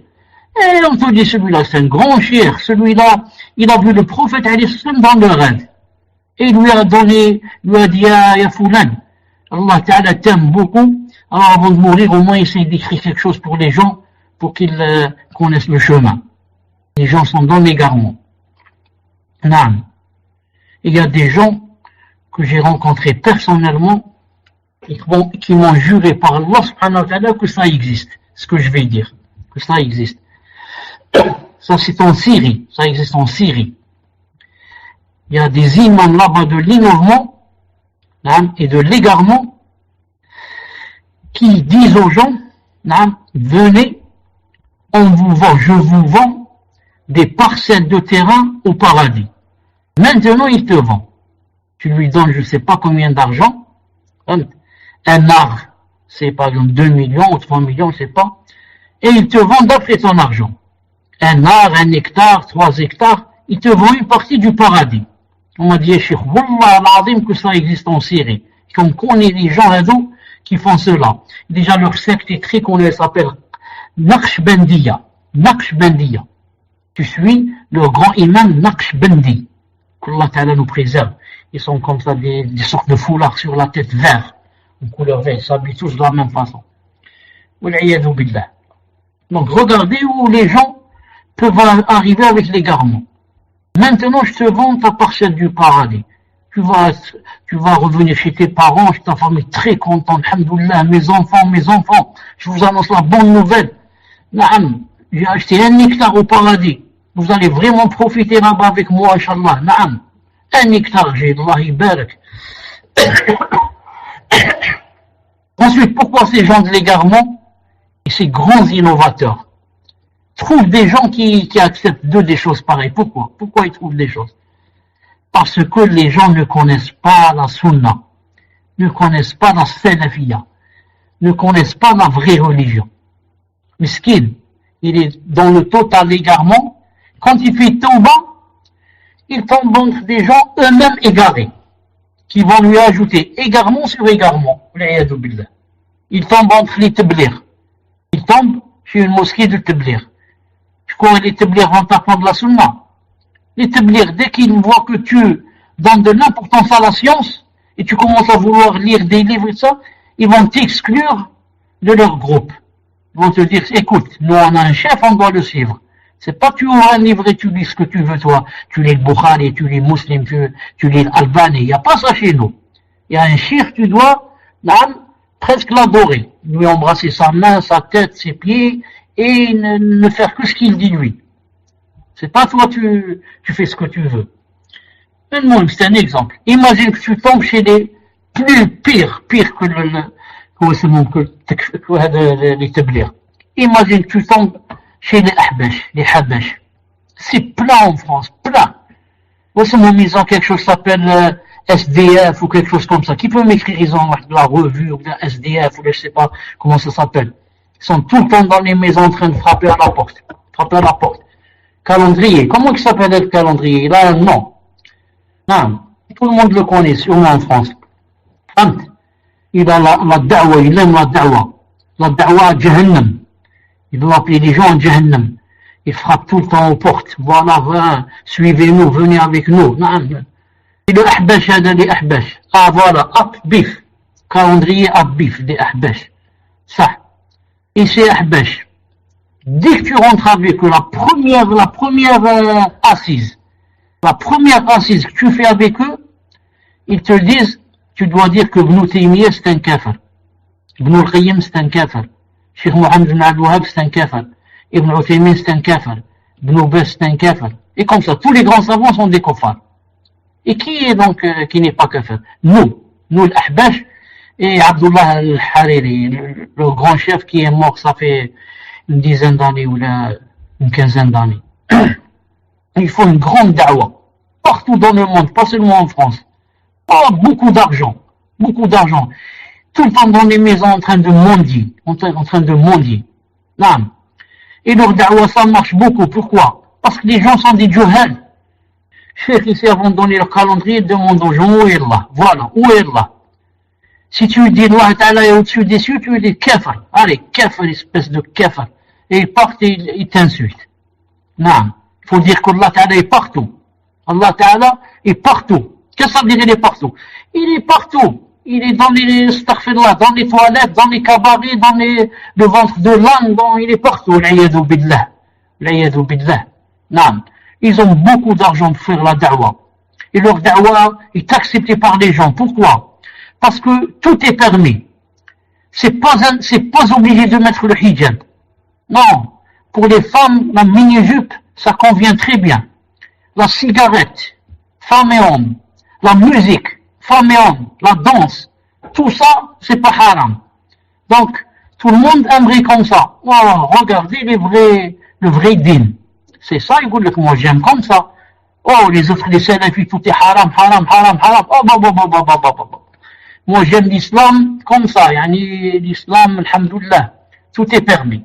Et on te dit, celui-là, c'est un grand Cheikh, celui-là, il a vu le prophète dans le rêve. Et il lui a dit, ya Foulan, Allah Ta'ala t'aime beaucoup, alors avant de mourir, au moins essaye d'écrire quelque chose pour les gens, pour qu'ils connaissent le chemin. Les gens sont dans l'égarement. Il y a des gens que j'ai rencontrés personnellement et qui m'ont juré par Allah subhanahu wa ta'ala que ça existe. Ce que je vais dire. Que ça existe. Ça c'est en Syrie. Ça existe en Syrie. Il y a des imams là-bas de l'innovement et de l'égarement qui disent aux gens, venez, je vous vends des parcelles de terrain au paradis. Maintenant, il te vend. Tu lui donnes, je ne sais pas combien d'argent. Un arbre, c'est par exemple 2 millions ou 3 millions, je ne sais pas. Et il te vend d'après ton argent. Un arbre, 1 hectare, 3 hectares, il te vend une partie du paradis. On m'a dit, Cheikh, Wallah al-Azim, que ça existe en Syrie. Qu'on connaît les gens là-dedans qui font cela. Déjà, leur secte est très connue, elle s'appelle Naqshbandiya. Tu suis le grand imam Naqshbandi. qu'Allah Ta'ala nous préserve. Ils sont comme ça des sortes de foulards sur la tête vert, en couleur vert, ils s'habillent tous de la même façon. Donc regardez où les gens peuvent arriver avec l'égarement. Maintenant je te vends ta parcelle du paradis. Tu vas revenir chez tes parents, ta famille très contente, alhamdoulilah, mes enfants, je vous annonce la bonne nouvelle. Naam, j'ai acheté 1 hectare au paradis. Vous allez vraiment profiter là-bas avec moi, Inch'Allah. Naam. 1 hectare, j'ai Allah ibarak. Ensuite, pourquoi ces gens de l'égarement et ces grands innovateurs trouvent des gens qui acceptent des choses pareilles? Pourquoi ils trouvent des choses? Parce que les gens ne connaissent pas la sunna. ne connaissent pas la salafia, ne connaissent pas la vraie religion. Miskin, il est dans le total égarement. Quand il fait tauba, il tombe entre des gens eux-mêmes égarés, qui vont lui ajouter égarement sur égarement. Il tombe entre les tablirs. Il tombe chez une mosquée de tablirs. Tu connais les tablirs en tapant de la sunna. Les tablirs, dès qu'ils voient que tu donnes de l'importance à la science, et tu commences à vouloir lire des livres et ça, ils vont t'exclure de leur groupe. Ils vont te dire, écoute, nous on a un chef, on doit le suivre. C'est pas tu ouvres un livre et tu lis ce que tu veux, toi. Tu lis le Bukhari, tu lis le Muslim, tu lis l'Albani. Il n'y a pas ça chez nous. Il y a un shir, tu dois, presque l'adorer. Lui embrasser sa main, sa tête, ses pieds, et ne faire que ce qu'il dit lui. C'est pas toi, tu fais ce que tu veux. Maintenant, c'est un exemple. Imagine que tu tombes chez les pire que les tablirs. Imagine que tu tombes chez les Habash. C'est plein en France, plein. Ils ont quelque chose qui s'appelle SDF ou quelque chose comme ça. Qui peut m'écrire? Ils ont de la revue ou de la SDF ou je sais pas comment ça s'appelle. Ils sont tout le temps dans les maisons en train de frapper à la porte. Calendrier. Comment il s'appelle le calendrier? Il a un nom. Non. Tout le monde le connaît, sûrement en France. Il a la da'wa, il aime la da'wa. La da'wa à Jahannam. Il doit appeler les gens à Jahannam. Il frappe tout le temps aux portes. Voilà, suivez-nous, venez avec nous. Et le Ahbash, les Ahbash. Ah voilà, bif. Calendrier bif des Ahbash. Ça. Et c'est Ahbash. Dès que tu rentres avec eux, la première assise que tu fais avec eux, ils te disent, tu dois dire que Ibn Taymiyyah c'est un kafir. Ibn al-Qayyim c'est un kafir. Cheikh Mohammed ibn al-Wahhab c'est un kafir. Ibn Uthaymin c'est un kafir. Ibn Baz c'est un kafir. Et comme ça, tous les grands savants sont des kuffars. Et qui est donc, qui n'est pas kafir? Nous l'Ahbash et Abdullah al-Hariri, le grand chef qui est mort, ça fait une dizaine d'années ou une quinzaine d'années. Il faut une grande da'wa. Partout dans le monde, pas seulement en France. Oh, beaucoup d'argent. Tout le temps dans les maisons en train de mendier. Non. Et leur da'wa, ça marche beaucoup. Pourquoi? Parce que les gens sont des juhal. Cheikh ici, avant de donner leur calendrier, demande aux gens où est Allah. Voilà, où est Allah? Si tu dis Allah Ta'ala est au-dessus des cieux, tu dis kafir. Allez, kafir, espèce de kafir. Et ils partent et ils t'insultent. Non. Il faut dire qu'Allah Ta'ala est partout. Allah Ta'ala est partout. Qu'est-ce que ça veut dire il est partout? Il est partout. Il est dans les astaghfirullah, dans les toilettes, dans les cabarets, dans le ventre de l'âne, il est partout. L'ayadou billah. Non. Ils ont beaucoup d'argent pour faire la da'wa. Et leur da'wa est acceptée par les gens. Pourquoi? Parce que tout est permis. C'est pas obligé de mettre le hijab. Non. Pour les femmes, la mini-jupe, ça convient très bien. La cigarette, femme et homme. La musique, femme et homme. La danse. Tout ça, c'est pas haram. Donc, tout le monde aimerait comme ça. Oh, regardez le vrai din. C'est ça, il dit que moi j'aime comme ça. Oh, les autres, les salafis, tout est haram. Oh, moi j'aime l'islam comme ça. Yani, l'islam, alhamdoulilah, tout est permis.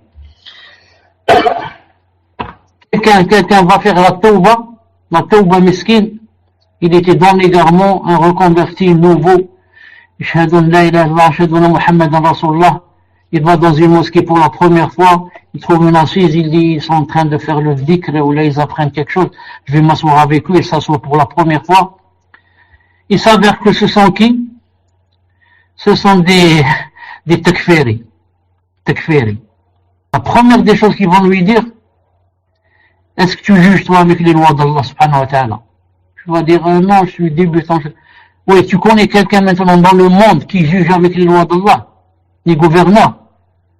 Quelqu'un va faire la tauba miskin. Il était dans l'égarement, un reconverti nouveau. Il va dans une mosquée pour la première fois, il trouve une assise, il dit, ils sont en train de faire le dhikr, ou là ils apprennent quelque chose, je vais m'asseoir avec eux, il s'assoit pour la première fois. Il s'avère que ce sont qui? Ce sont des takfiri. La première des choses qu'ils vont lui dire, est-ce que tu juges toi avec les lois d'Allah subhanahu wa ta'ala? Je vais dire, non, je suis débutant. Oui, tu connais quelqu'un maintenant dans le monde qui juge avec les lois d'Allah? Les gouverneurs?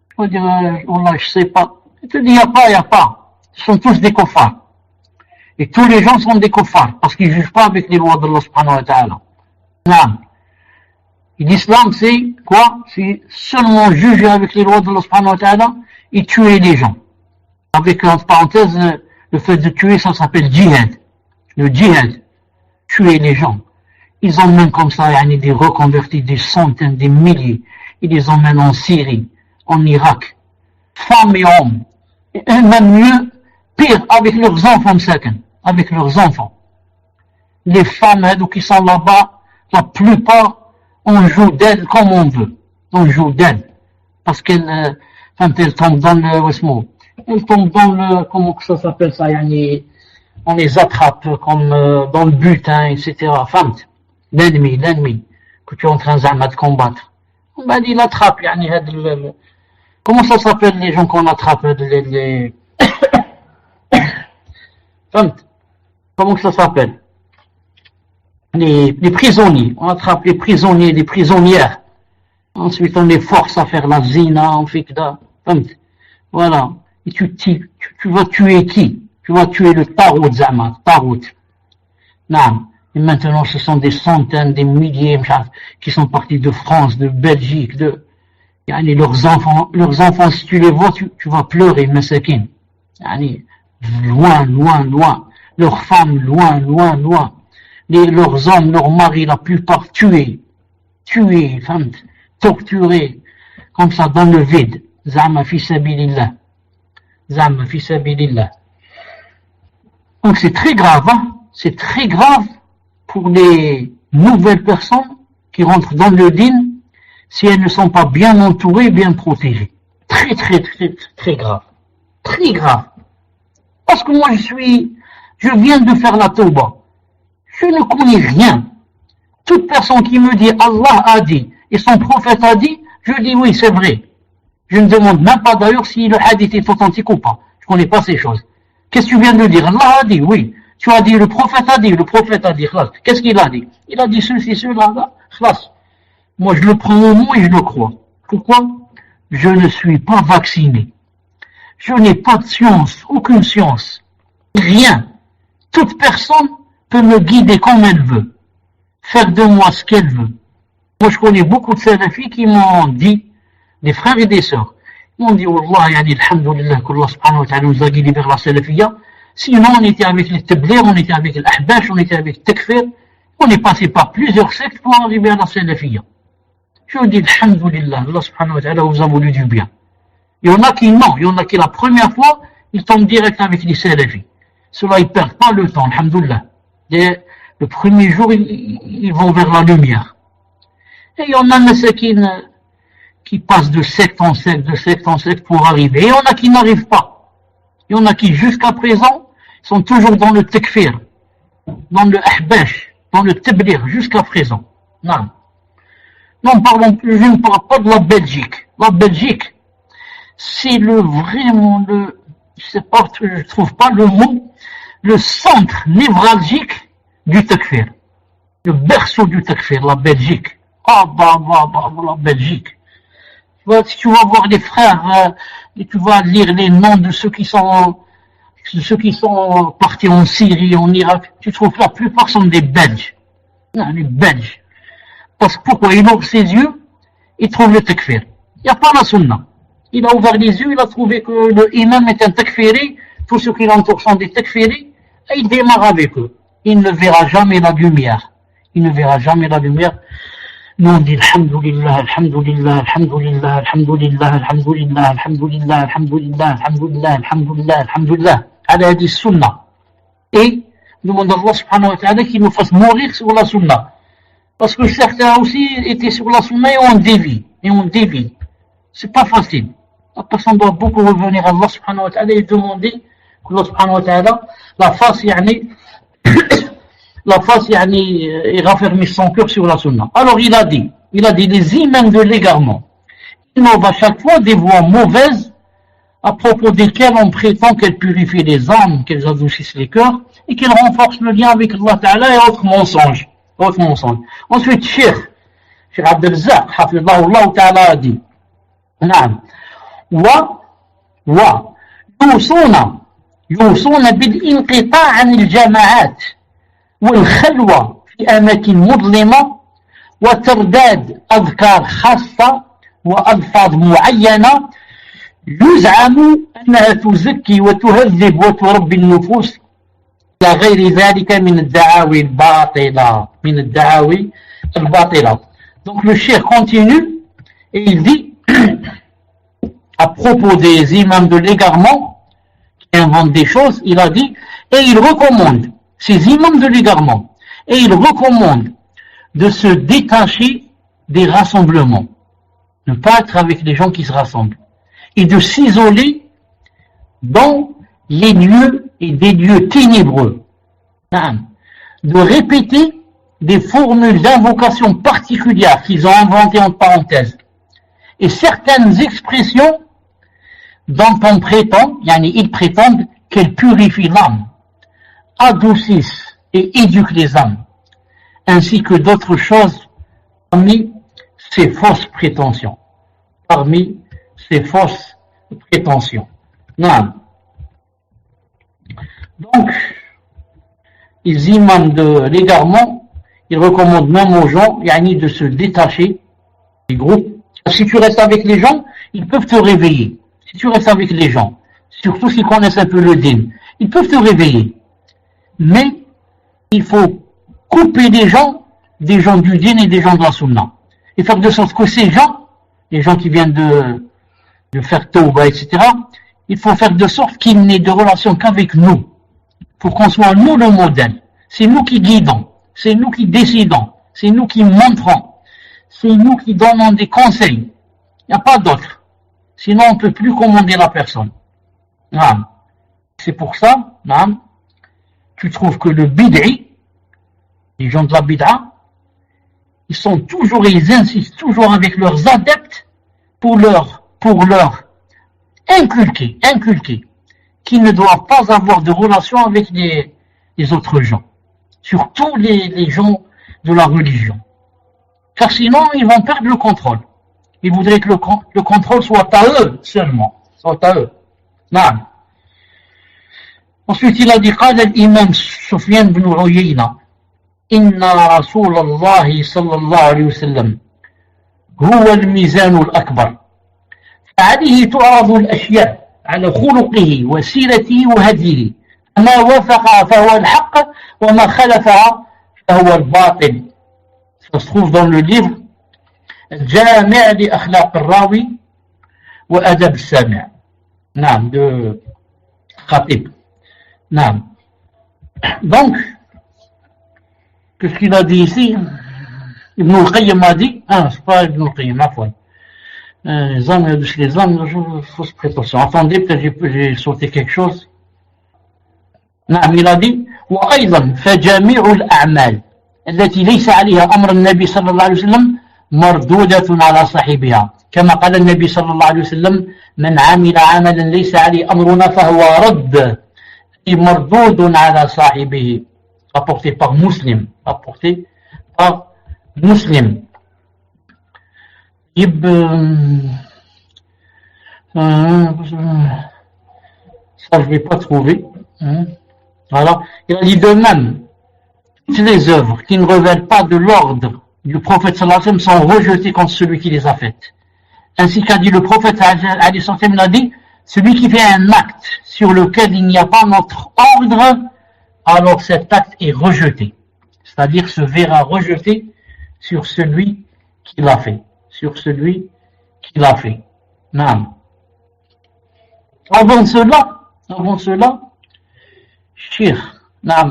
Je vais dire, Wallah, je sais pas. Il te dit, y a pas. Ils sont tous des kuffars. Et tous les gens sont des kuffars, parce qu'ils jugent pas avec les lois d'Allah subhanahu wa ta'ala. Non. Et l'islam, c'est quoi? C'est seulement juger avec les lois d'Allah subhanahu wa ta'ala et tuer les gens. Avec, entre parenthèses, le fait de tuer, ça s'appelle djihad. Le djihad. Tuer les gens. ils emmènent comme ça yani, des reconvertis, des centaines, des milliers. Ils les emmènent en Syrie, en Irak, femmes et hommes. Et même mieux, pire, avec leurs enfants, avec leurs enfants. Les femmes qui sont là-bas, la plupart, on joue d'elles comme on veut. On joue d'elles. Parce qu'elles tombent dans le, elles tombent dans le, comment que ça s'appelle ça, yani, on les attrape comme dans le butin, etc. L'ennemi, que tu es en train de combattre. Ben, il attrape, yani, comment ça s'appelle les gens qu'on attrape, les comment ça s'appelle? Les prisonniers. On attrape les prisonniers, les prisonnières. Ensuite, on les force à faire la zina, on fait que ça. Voilà. Et tu vas tuer qui? Tu vas tuer le Tarout Zama, Tarout. Non. Et maintenant, ce sont des centaines, des milliers, qui sont partis de France, de Belgique, yani leurs enfants, si tu les vois, tu vas pleurer, Masakin. Yani, loin. Leurs femmes, loin. Leurs hommes, leurs maris, la plupart tués, torturés, comme ça, dans le vide. Zama fi sabilillah. Donc c'est très grave, hein? C'est très grave pour les nouvelles personnes qui rentrent dans le dîn si elles ne sont pas bien entourées, bien protégées. Très grave. Très grave. Parce que moi je viens de faire la tauba. Je ne connais rien. Toute personne qui me dit Allah a dit et son prophète a dit, je dis oui, c'est vrai. Je ne demande même pas d'ailleurs si le hadith est authentique ou pas. Je ne connais pas ces choses. Qu'est-ce que tu viens de dire? Allah a dit, oui. Tu as dit, le prophète a dit. Qu'est-ce qu'il a dit? Il a dit ceci, cela, là. Moi, je le prends au mot et je le crois. Pourquoi? Je ne suis pas vacciné. Je n'ai pas de science, aucune science. Rien. Toute personne peut me guider comme elle veut. Faire de moi ce qu'elle veut. Moi, je connais beaucoup de salafis qui m'ont dit, des frères et des sœurs, ils m'ont dit, Wallah, yani, alhamdoulilah, qu'Allah subhanahu wa ta'ala nous a guidés vers la salafiyya. Sinon, on était avec les tablir, on était avec l'ahbash, on était avec le takfir. On est passé par plusieurs sectes pour arriver à la salafiyya. Je dis, alhamdoulilah, Allah subhanahu wa ta'ala vous a voulu du bien. Il y en a qui non, il y en a qui la première fois, ils tombent direct avec les salafis. Ceux-là, ils perdent pas le temps, alhamdoulilah. Le premier jour, ils vont vers la lumière. Et il y en a masakines qui passent de secte en secte pour arriver. Et il y en a qui n'arrivent pas. Il y en a qui, jusqu'à présent, sont toujours dans le takfir, dans le ahbash, dans le tablir, jusqu'à présent. Non. Je ne parle pas de la Belgique. La Belgique, c'est je trouve pas le mot, le centre névralgique du takfir. Le berceau du takfir, la Belgique. La Belgique. Si tu vas voir les frères, et tu vas lire les noms de ceux qui sont partis en Syrie, en Irak, tu trouves que la plupart sont des Belges. Non, les Belges. Parce que pourquoi? Il ouvre ses yeux, il trouve le takfir. Il n'y a pas la sunna. Il a ouvert les yeux, il a trouvé que le imam est un takfiri, tous ceux qui l'entourent sont des takfiris, et il démarre avec eux. Il ne verra jamais la lumière. Nous on dit alhamdulillah. Allah dit sunna. Et demande à Allah subhanahu wa ta'ala qu'il nous fasse mourir sur la sunna. Parce que certains aussi étaient sur la sunna et on dévie. C'est pas facile. La personne doit beaucoup revenir à Allah subhanahu wa ta'ala et demander que Allah subhanahu wa ta'ala la fasse et raffermir son cœur sur la sunna. Alors il a dit les imams de l'égarement innovent à chaque fois des voies mauvaises à propos desquelles on prétend qu'elles purifient les âmes, qu'elles adoucissent les cœurs et qu'elles renforcent le lien avec Allah Ta'ala et autres mensonges. Ensuite, Cheikh Abdel Zak, hafidhahullah Ta'ala a dit, يوصون بالانقطاع عن الجماعات والخلوة في أماكن مظلمة وترداد أذكار خاصة وألفاظ معينة يزعم أنها تزكي وتهذب وتربي النفوس إلى غير ذلك من الدعاوي الباطلة من الدعاوي الباطلة. Donc le cheikh continue et il dit à propos des imams de l'égarement qui inventent des choses, il a dit, et il recommande, ces imams de l'égarement, et il recommande de se détacher des rassemblements, ne pas être avec les gens qui se rassemblent, et de s'isoler dans les lieux et des lieux ténébreux, de répéter des formules d'invocation particulières qu'ils ont inventées en parenthèse, et certaines expressions dont on prétend, ils prétendent qu'elles purifient l'âme, adoucissent et éduquent les âmes, ainsi que d'autres choses parmi ces fausses prétentions. Parmi ces fausses prétentions. Non. Donc, les imams de l'égarement, ils recommandent même aux gens de se détacher des groupes. Si tu restes avec les gens, ils peuvent te réveiller. Si tu restes avec les gens, surtout s'ils connaissent un peu le din, ils peuvent te réveiller. Mais il faut couper des gens du din et des gens de la sunna. Et faire de sorte que ces gens, les gens qui viennent de faire tawba, etc., il faut faire de sorte qu'ils n'aient de relation qu'avec nous. Pour qu'on soit nous le modèle. C'est nous qui guidons. C'est nous qui décidons. C'est nous qui montrons. C'est nous qui donnons des conseils. Il n'y a pas d'autre. Sinon, on ne peut plus commander la personne. C'est pour ça, tu trouves que le bid'i, les gens de la bid'a, ils insistent toujours avec leurs adeptes pour leur inculquer qu'ils ne doivent pas avoir de relation avec les autres gens. Surtout les gens de la religion. Car sinon, ils vont perdre le contrôle. Ils voudraient que le contrôle soit à eux seulement. Soit à eux. Non. Ensuite, il a dit, قال الإمام سفيان بن عيينة إن رسول الله صلى الله عليه وسلم هو الميزان الأكبر فعليه تعرض الأشياء على خلقه وسيرته وهديه ما وافق فهو الحق وما خلف فهو الباطل. Ça se trouve dans le livre الجامع لأخلاق الراوي وأدب السامع. نعم de Khatib. نعم. Donc, qu'est-ce qu'il a dit ici? Ibn al-Qayyim a dit, c'est pas Ibn al-Qayyim, afwan. Les hommes, fausse prétention. Attendez, peut-être j'ai sauté quelque chose. نعم, il a dit, وأيضا فجميع الأعمال التي ليس عليها أمر النبي صلى الله عليه وسلم مردودة على صاحبها كما قال النبي صلى الله عليه وسلم من عمل عملا ليس عليه أمرنا فهو رد مردود على صاحبه rapporté par Muslim ça je vais pas trouver. Voilà. Il a dit de même toutes les œuvres qui ne relèvent pas de l'ordre du prophète sallallahu alayhi wa sallam sont rejetées contre celui qui les a faites. Ainsi qu'a dit le prophète alayhi wa sallam, il a dit, celui qui fait un acte sur lequel il n'y a pas notre ordre, alors cet acte est rejeté. C'est-à-dire se verra rejeté sur celui qui l'a fait. Sur celui qui l'a fait. Non. Avant cela, Cheikh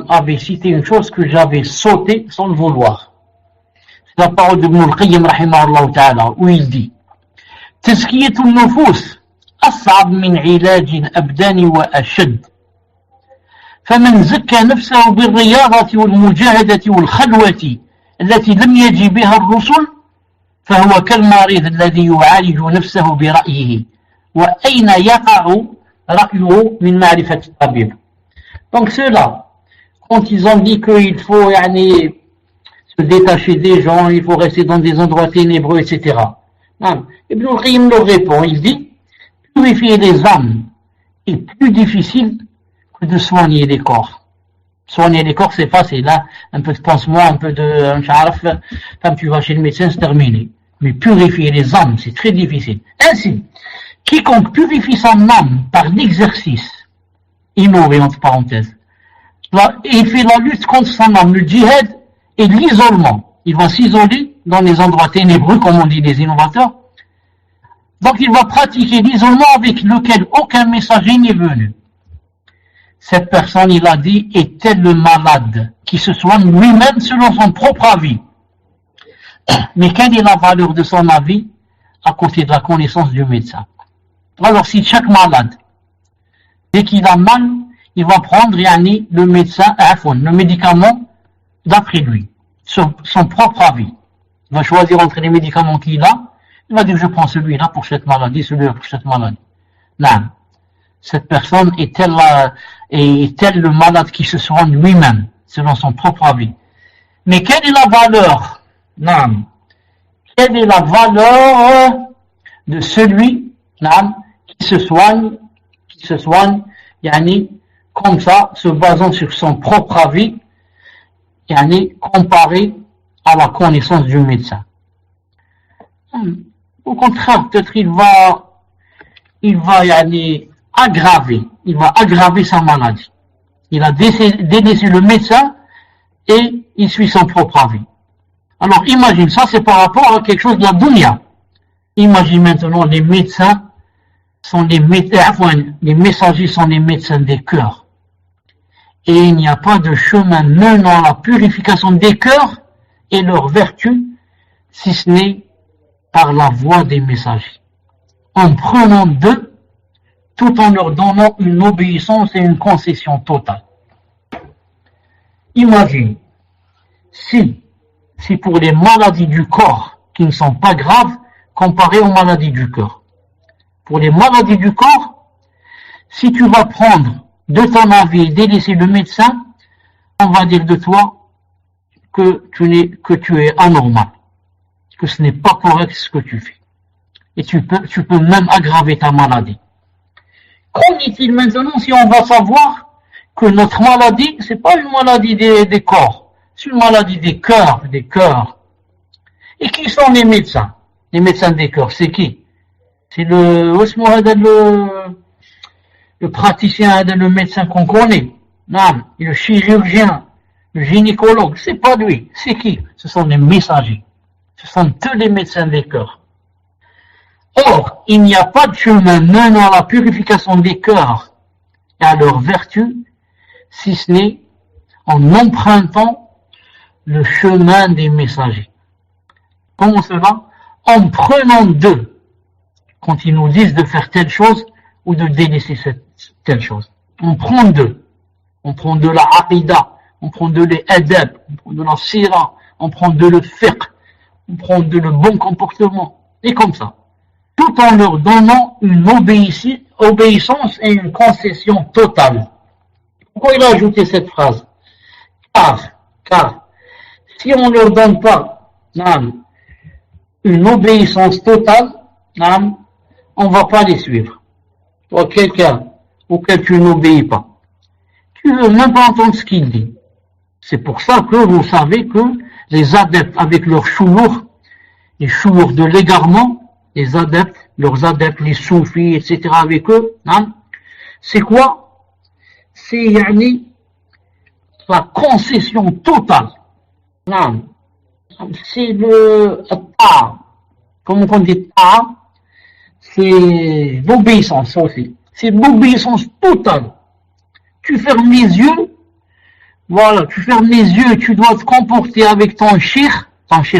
avait cité une chose que j'avais sautée sans le vouloir. C'est la parole de Ibn al-Qayyim rahimahullah ta'ala, où il dit تزكية النفوس أصعب من علاج الأبدان وأشد فمن زكى نفسه بالرياضة والمجاهدة والخلوة التي لم يجي بها الرسل فهو كالمريض الذي يعالج نفسه برأيه وأين يقع رأيه من معرفة الطبيب. Donc ceux-là, quand ils ont dit qu'il faut se détacher des gens, il faut rester dans des endroits ténébreux, etc. Ibn al-Qayyim leur répond, il dit, purifier les âmes est plus difficile que de soigner les corps. Soigner les corps, c'est facile, hein? Un peu de pansement, un peu de comme tu vas chez le médecin, c'est terminé. Mais purifier les âmes, c'est très difficile. Ainsi, quiconque purifie son âme par l'exercice, innové entre parenthèses, Il fait la lutte contre son âme, le djihad et l'isolement. Il va s'isoler dans les endroits ténébreux, comme on dit les innovateurs. Donc il va pratiquer l'isolement avec lequel aucun messager n'est venu. Cette personne, il a dit, est tel le malade qui se soigne lui-même selon son propre avis. Mais quelle est la valeur de son avis à côté de la connaissance du médecin? Alors si chaque malade, dès qu'il a mal, il va prendre le médicament d'après lui, son propre avis. Il va choisir entre les médicaments qu'il a, il va dire je prends celui-là pour cette maladie, celui-là pour cette maladie. Non. Cette personne est telle le malade qui se soigne lui-même, selon son propre avis. Mais quelle est la valeur? Non. Quelle est la valeur de celui qui se soigne, comme ça, se basant sur son propre avis, comparé à la connaissance du médecin? Au contraire, peut-être il va aggraver sa maladie. Il a délaissé le médecin et il suit son propre avis. Alors imagine, ça c'est par rapport à quelque chose de la dunya. Imagine maintenant les messagers sont les médecins des cœurs. Et il n'y a pas de chemin menant à la purification des cœurs et leur vertu, si ce n'est par la voie des messagers. En prenant d'eux, tout en leur donnant une obéissance et une concession totale. Imagine, si pour les maladies du corps qui ne sont pas graves, comparées aux maladies du cœur. Pour les maladies du corps, si tu vas prendre de ton avis et délaisser le médecin, on va dire de toi que tu es anormal, que ce n'est pas correct ce que tu fais. Et tu peux même aggraver ta maladie. Qu'en est-il maintenant si on va savoir que notre maladie, c'est pas une maladie des corps, c'est une maladie des cœurs. Et qui sont les médecins? Les médecins des cœurs, c'est qui? C'est le praticien, le médecin qu'on connaît. Non, le chirurgien, le gynécologue, c'est pas lui. C'est qui? Ce sont les messagers. Ce sont tous les médecins des cœurs. Or, il n'y a pas de chemin menant à la purification des cœurs et à leur vertu, si ce n'est en empruntant le chemin des messagers. Comment cela? En prenant d'eux, quand ils nous disent de faire telle chose ou de délaisser telle chose. On prend d'eux. On prend de la aqida, on prend de l'adab, on prend de la sira, on prend de le fiqh, on prend de le bon comportement, et comme ça. Tout en leur donnant une obéissance et une concession totale. Pourquoi il a ajouté cette phrase? Car, si on ne leur donne pas une obéissance totale, on ne va pas les suivre. Toi, quelqu'un auquel tu n'obéis pas, tu ne veux même pas entendre ce qu'il dit. C'est pour ça que vous savez que les adeptes avec leurs choulours, les choulours de l'égarement, leurs adeptes, les soufis, etc. avec eux, c'est quoi? C'est la concession totale. C'est le ta'a. Comment on dit ta'a? C'est l'obéissance aussi. C'est l'obéissance totale. Tu fermes les yeux, voilà, tu fermes les yeux, tu dois te comporter avec ton cheikh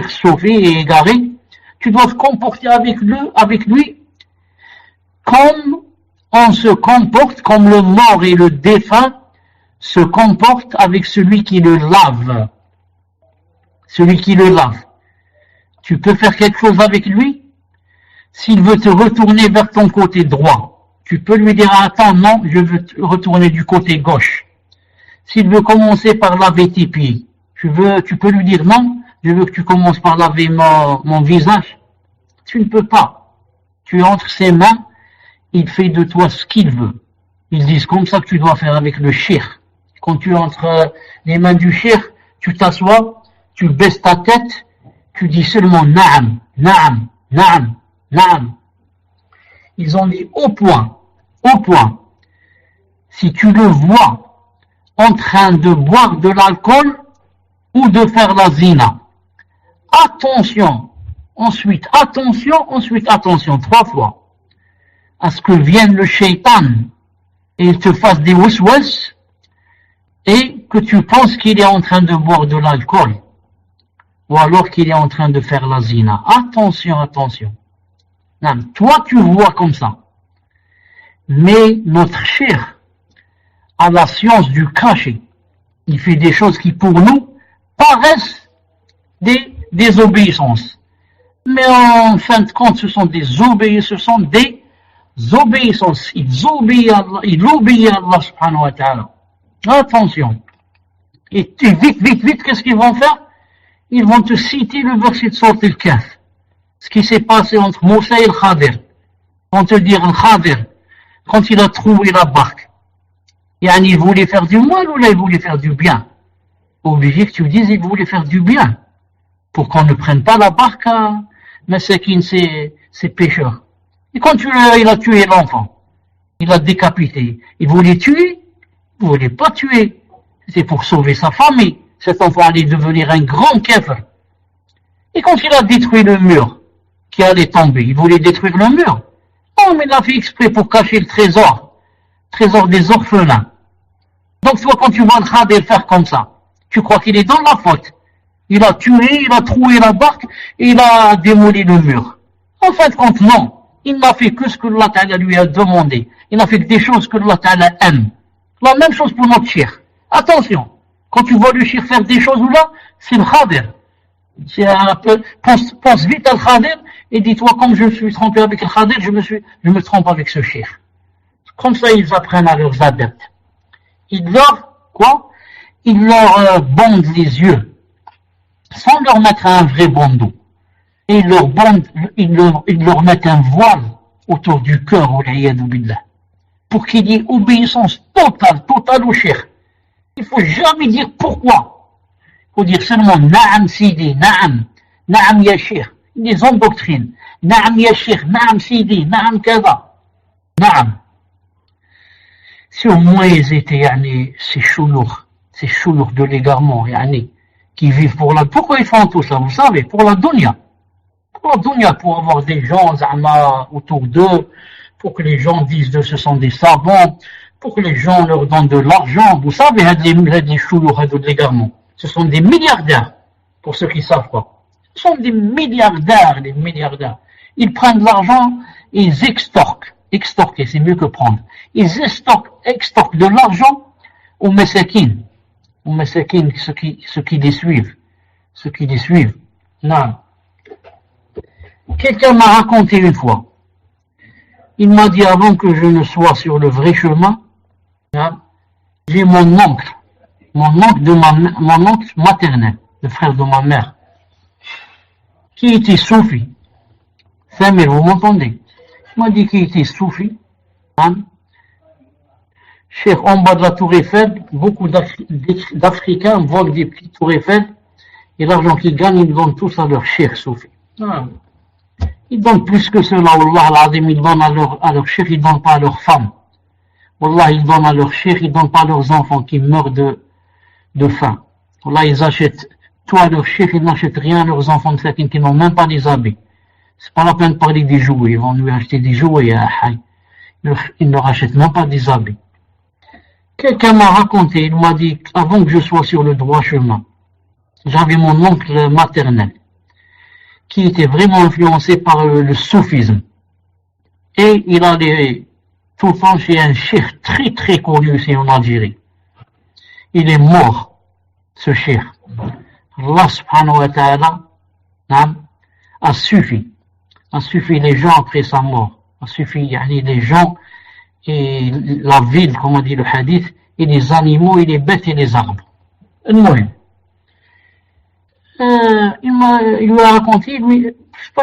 soufi et égaré, tu dois te comporter avec lui comme on se comporte, comme le mort et le défunt se comportent avec celui qui le lave. Celui qui le lave. Tu peux faire quelque chose avec lui. S'il veut te retourner vers ton côté droit, tu peux lui dire attends, non, je veux te retourner du côté gauche. S'il veut commencer par laver tes pieds, tu peux lui dire non, je veux que tu commences par laver mon visage. Tu ne peux pas. Tu es entre ses mains, il fait de toi ce qu'il veut. Ils disent comme ça que tu dois faire avec le cheikh. Quand tu es entre les mains du cheikh, tu t'assois, tu baisses ta tête, tu dis seulement na'am, na'am, na'am, na'am. Ils ont dit au point. Si tu le vois en train de boire de l'alcool ou de faire la zina. Attention, ensuite attention, 3 fois, à ce que vienne le shaitan et il te fasse des waswas et que tu penses qu'il est en train de boire de l'alcool ou alors qu'il est en train de faire la zina. Attention. Non, toi tu vois comme ça. Mais notre cher a la science du caché. Il fait des choses qui pour nous paraissent des désobéissances. Mais en fin de compte, ce sont des obéissances. Il obéit à Allah subhanahu wa ta'ala. Attention. Et vite, qu'est-ce qu'ils vont faire? Ils vont te citer le verset de Sourate Al-Kahf. Ce qui s'est passé entre Moussa et le Khadir. On te dire le Khadir, quand il a trouvé la barque, il voulait faire du mal ou là il voulait faire du bien? Obligé que tu dises il voulait faire du bien. Pour qu'on ne prenne pas la barque, mais c'est qui c'est pécheur. Et quand il a tué l'enfant, il l'a décapité, il voulait tuer, il voulait pas tuer. C'est pour sauver sa famille. Cet enfant allait devenir un grand kéfir. Et quand il a détruit le mur qui allait tomber, il voulait détruire le mur. Oh, mais il l'a fait exprès pour cacher le trésor des orphelins. Donc toi, quand tu vois le Khadir faire comme ça, tu crois qu'il est dans la faute. Il a tué, il a troué la barque et il a démoli le mur. En fin de compte, non. Il n'a fait que ce que Allah Ta'ala lui a demandé. Il n'a fait que des choses que Allah Ta'ala aime. La même chose pour notre shir. Attention, quand tu vois le shir faire des choses ou là, c'est le Khadir. C'est un peu, pense vite à le Khadir et dis-toi, comme je me suis trompé avec le Khadir, je me trompe avec ce shir. Comme ça, ils apprennent à leurs adeptes. Ils leur bandent les yeux, sans leur mettre un vrai bandeau. Et ils leur mettent un voile autour du cœur, pour qu'il y ait obéissance totale au shir. Il faut jamais dire pourquoi. Il faut dire seulement Na'am Sidi, Na'am Ya Shir. Ils ont doctrine. Na'am Ya Shir, Na'am Sidi, Na'am Kaza. Na'am. Si au moins ils étaient ces choulours de l'égarement, qui vivent pour la... Pourquoi ils font tout ça? Vous savez, pour la dunya. Pour la dunya, pour avoir des gens autour d'eux, pour que les gens disent que ce sont des savants, pour que les gens leur donnent de l'argent. Vous savez, les choulours de l'égarement. Ce sont des milliardaires, pour ceux qui savent pas. Ce sont des milliardaires. Ils prennent de l'argent et ils extorquent. Extorquer, c'est mieux que prendre. Ils extorquent de l'argent aux messakines. Ceux qui les suivent. Non. Quelqu'un m'a raconté une fois. Il m'a dit avant que je ne sois sur le vrai chemin, j'ai mon oncle maternel, le frère de ma mère, qui était soufi. Mais vous m'entendez? Il m'a dit qu'il était soufi. Cher, en bas de la tour Eiffel, beaucoup d'Africains volent des petites tours Eiffel et l'argent qu'ils gagnent, ils donnent tous à leur cher soufi. Ils donnent plus que cela, Wallah al-Azim, ils donnent à leur cher, ils donnent pas à leurs femmes. Wallah, ils donnent à leur cher, ils donnent pas à leurs enfants qui meurent de faim. Wallah, ils achètent tout à leur cher, ils n'achètent rien à leurs enfants de certains qui n'ont même pas des habits. C'est pas la peine de parler des jouets, ils vont lui acheter des jouets, ils ne leur achètent même pas des habits. Quelqu'un m'a raconté, il m'a dit, avant que je sois sur le droit chemin, j'avais mon oncle maternel, qui était vraiment influencé par le soufisme. Et il allait tout le temps chez un cheikh très très connu ici en Algérie. Il est mort, ce cheikh. Allah subhanahu wa ta'ala a suffi les gens après sa mort. A suffi les gens et la ville, comme on dit le hadith, et les animaux, et les bêtes et les arbres. Il lui a raconté, il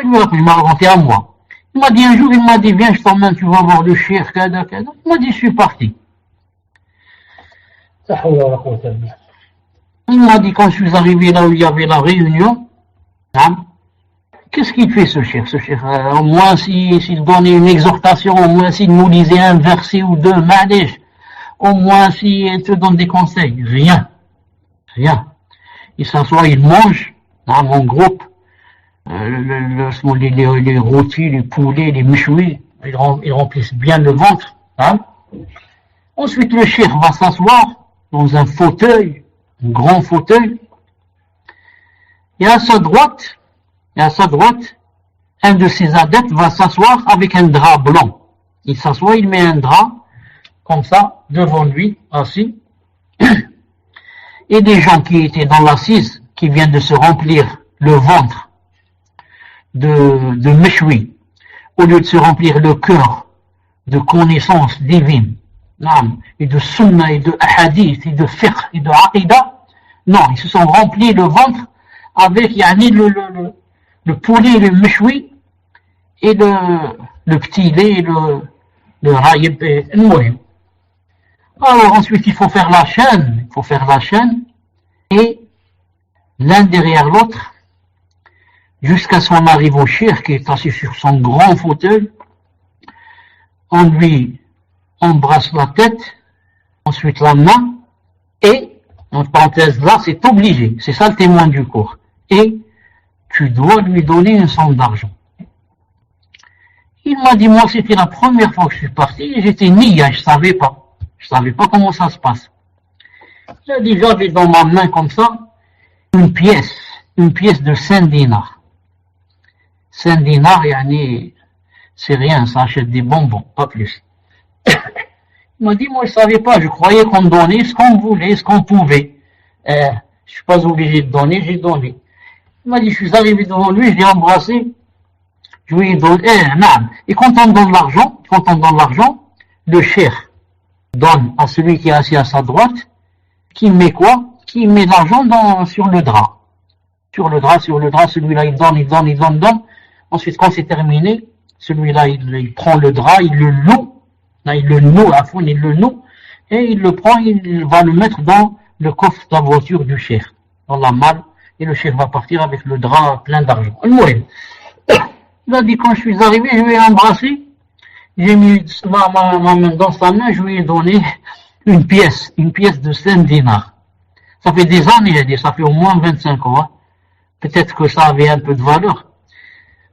m'a raconté à moi. Il m'a dit un jour, il m'a dit, viens, je t'emmène, tu vas voir le cheikh, kada. Il m'a dit, je suis parti. Il m'a dit, quand je suis arrivé là où il y avait la réunion, qu'est-ce qu'il fait ce cheikh? Au moins s'il donnait une exhortation, au moins s'il nous lisait un verset ou deux, au moins si elle te donne des conseils. Rien. Rien. Il s'assoit, il mange, dans mon groupe, les rôtis, les poulets, les méchouis, ils remplissent bien le ventre. Hein. Ensuite, le cheikh va s'asseoir dans un fauteuil, un grand fauteuil, et à sa droite, un de ses adeptes va s'asseoir avec un drap blanc. Il s'assoit, il met un drap, comme ça, devant lui, assis. Et des gens qui étaient dans l'assise, qui viennent de se remplir le ventre de méchoui, au lieu de se remplir le cœur de connaissances divines, et de sunna, et de hadith, et de fiqh, et de aqidah, non, ils se sont remplis le ventre avec le poulet, le méchoui, et le petit lait, le raïb et le mouhim. Alors ensuite il faut faire la chaîne, et l'un derrière l'autre, jusqu'à ce qu'on arrive au cheikh qui est assis sur son grand fauteuil, on lui embrasse la tête, ensuite la main, et, en parenthèse là, c'est obligé, c'est ça le témoin du cours, et tu dois lui donner une somme d'argent. Il m'a dit, moi c'était la première fois que je suis parti, j'étais nia, je savais pas comment ça se passe. J'ai dit, j'avais dans ma main comme ça, une pièce de 5 dinars. 5 dinars, c'est rien, ça achète des bonbons, pas plus. Il m'a dit, moi je savais pas, je croyais qu'on donnait ce qu'on voulait, ce qu'on pouvait. Je suis pas obligé de donner, j'ai donné. Il m'a dit, je suis arrivé devant lui, je l'ai embrassé, je lui ai donné, et quand on donne l'argent, le cheikh donne à celui qui est assis à sa droite, qui met quoi? Qui met l'argent sur le drap. Sur le drap, celui-là il donne. Ensuite, quand c'est terminé, celui-là il prend le drap, il le noue, et il le prend, il va le mettre dans le coffre de la voiture du cheikh, dans la malle, et le cheikh va partir avec le drap plein d'argent. Il a dit, quand je suis arrivé, je lui ai embrassé, j'ai mis ma main dans sa main, je lui ai donné une pièce de 5 dinars. Ça fait des années, ça fait au moins 25 ans. Hein. Peut-être que ça avait un peu de valeur.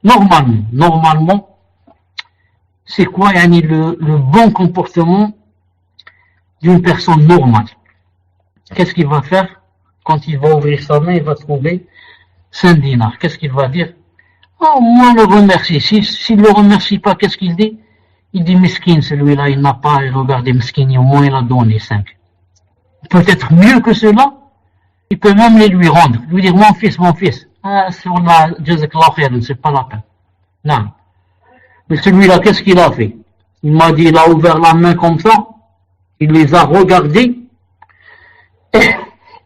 Normalement, c'est quoi le bon comportement d'une personne normale? Qu'est-ce qu'il va faire quand il va ouvrir sa main, il va trouver 5 dinars? Qu'est-ce qu'il va dire? Au moins le remercier. S'il ne le remercie pas, qu'est-ce qu'il dit? Il dit mesquine, celui-là, il n'a pas regardé mesquine, au moins il a donné 5. Peut-être mieux que cela, il peut même les lui rendre. Lui dire, mon fils, sur la jazakallah khairan, c'est pas la peine. Non. Mais celui-là, qu'est-ce qu'il a fait? Il m'a dit, il a ouvert la main comme ça, il les a regardés, et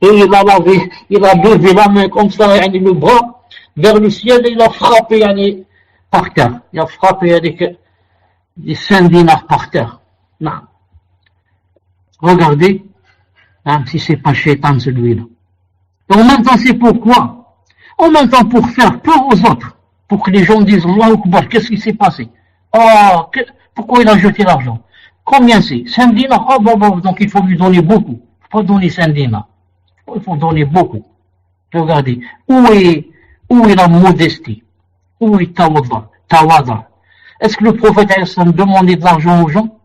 il a levé la main comme ça, le bras, vers le ciel, et il a frappé, par terre. Il a frappé avec des 5 dinars par terre. Non. Regardez, si c'est pas shaitan celui-là. Et en même temps, c'est pourquoi? En même temps, pour faire peur aux autres. Pour que les gens disent, Allahu Akbar, qu'est-ce qui s'est passé? Pourquoi il a jeté l'argent? Combien c'est? 5 dinars? Donc il faut lui donner beaucoup. Il faut pas donner 5 dinars. Il faut donner beaucoup. Regardez, où est la modestie? Où est tawada? Est-ce que le prophète a demandé de l'argent aux gens?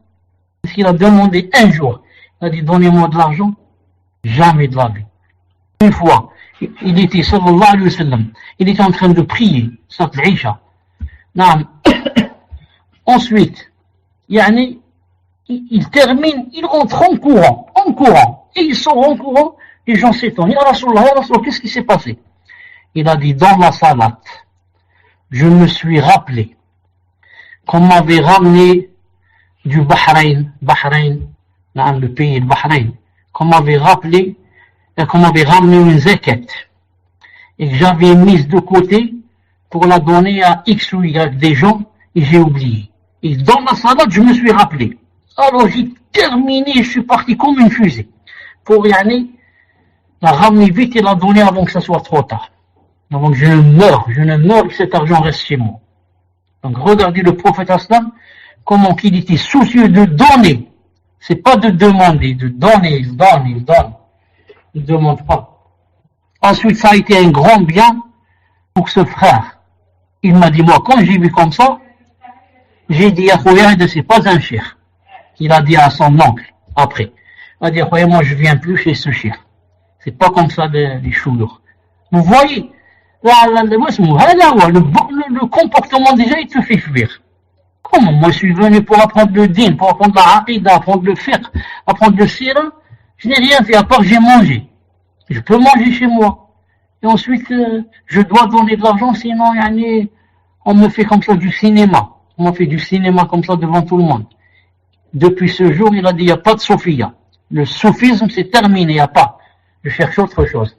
Est-ce qu'il a demandé un jour? Il a dit, donnez-moi de l'argent? Jamais de la vie. Une fois, il était, sallallahu alayhi wa sallam, il était en train de prier, salat al-Isha. Ensuite, il termine, il rentre en courant, et il sort en courant, les gens s'étonnent. Ya Rasulallah, qu'est-ce qui s'est passé? Il a dit, dans la salat, je me suis rappelé qu'on m'avait ramené du Bahreïn, le pays de Bahreïn, qu'on m'avait ramené une zakat, et que j'avais mise de côté pour la donner à X ou Y des gens, et j'ai oublié. Et dans la salade, je me suis rappelé. Alors j'ai terminé, je suis parti comme une fusée, pour la ramener vite et la donner avant que ça soit trop tard. Donc je ne meurs, et cet argent reste chez moi. Donc regardez le prophète Aslam, comment qu'il était soucieux de donner C'est pas de demander, de donner, il donne. Il ne demande pas. Ensuite, ça a été un grand bien pour ce frère. Il m'a dit, moi, quand j'ai vu comme ça, j'ai dit, c'est pas un cheikh. Il a dit à son oncle, après. Il a dit, moi, je viens plus chez ce cheikh. C'est pas comme ça les choulours. Vous voyez, le comportement déjà, il te fait fuir. Comment? Moi, je suis venu pour apprendre le din, pour apprendre la aqidah, apprendre le fiqh, apprendre le sira. Je n'ai rien fait à part j'ai mangé. Je peux manger chez moi. Et ensuite, je dois donner de l'argent, sinon, on me fait comme ça du cinéma. On m'a fait du cinéma comme ça devant tout le monde. Depuis ce jour, il a dit, il n'y a pas de soufia. Le soufisme, c'est terminé, il n'y a pas. Je cherche autre chose.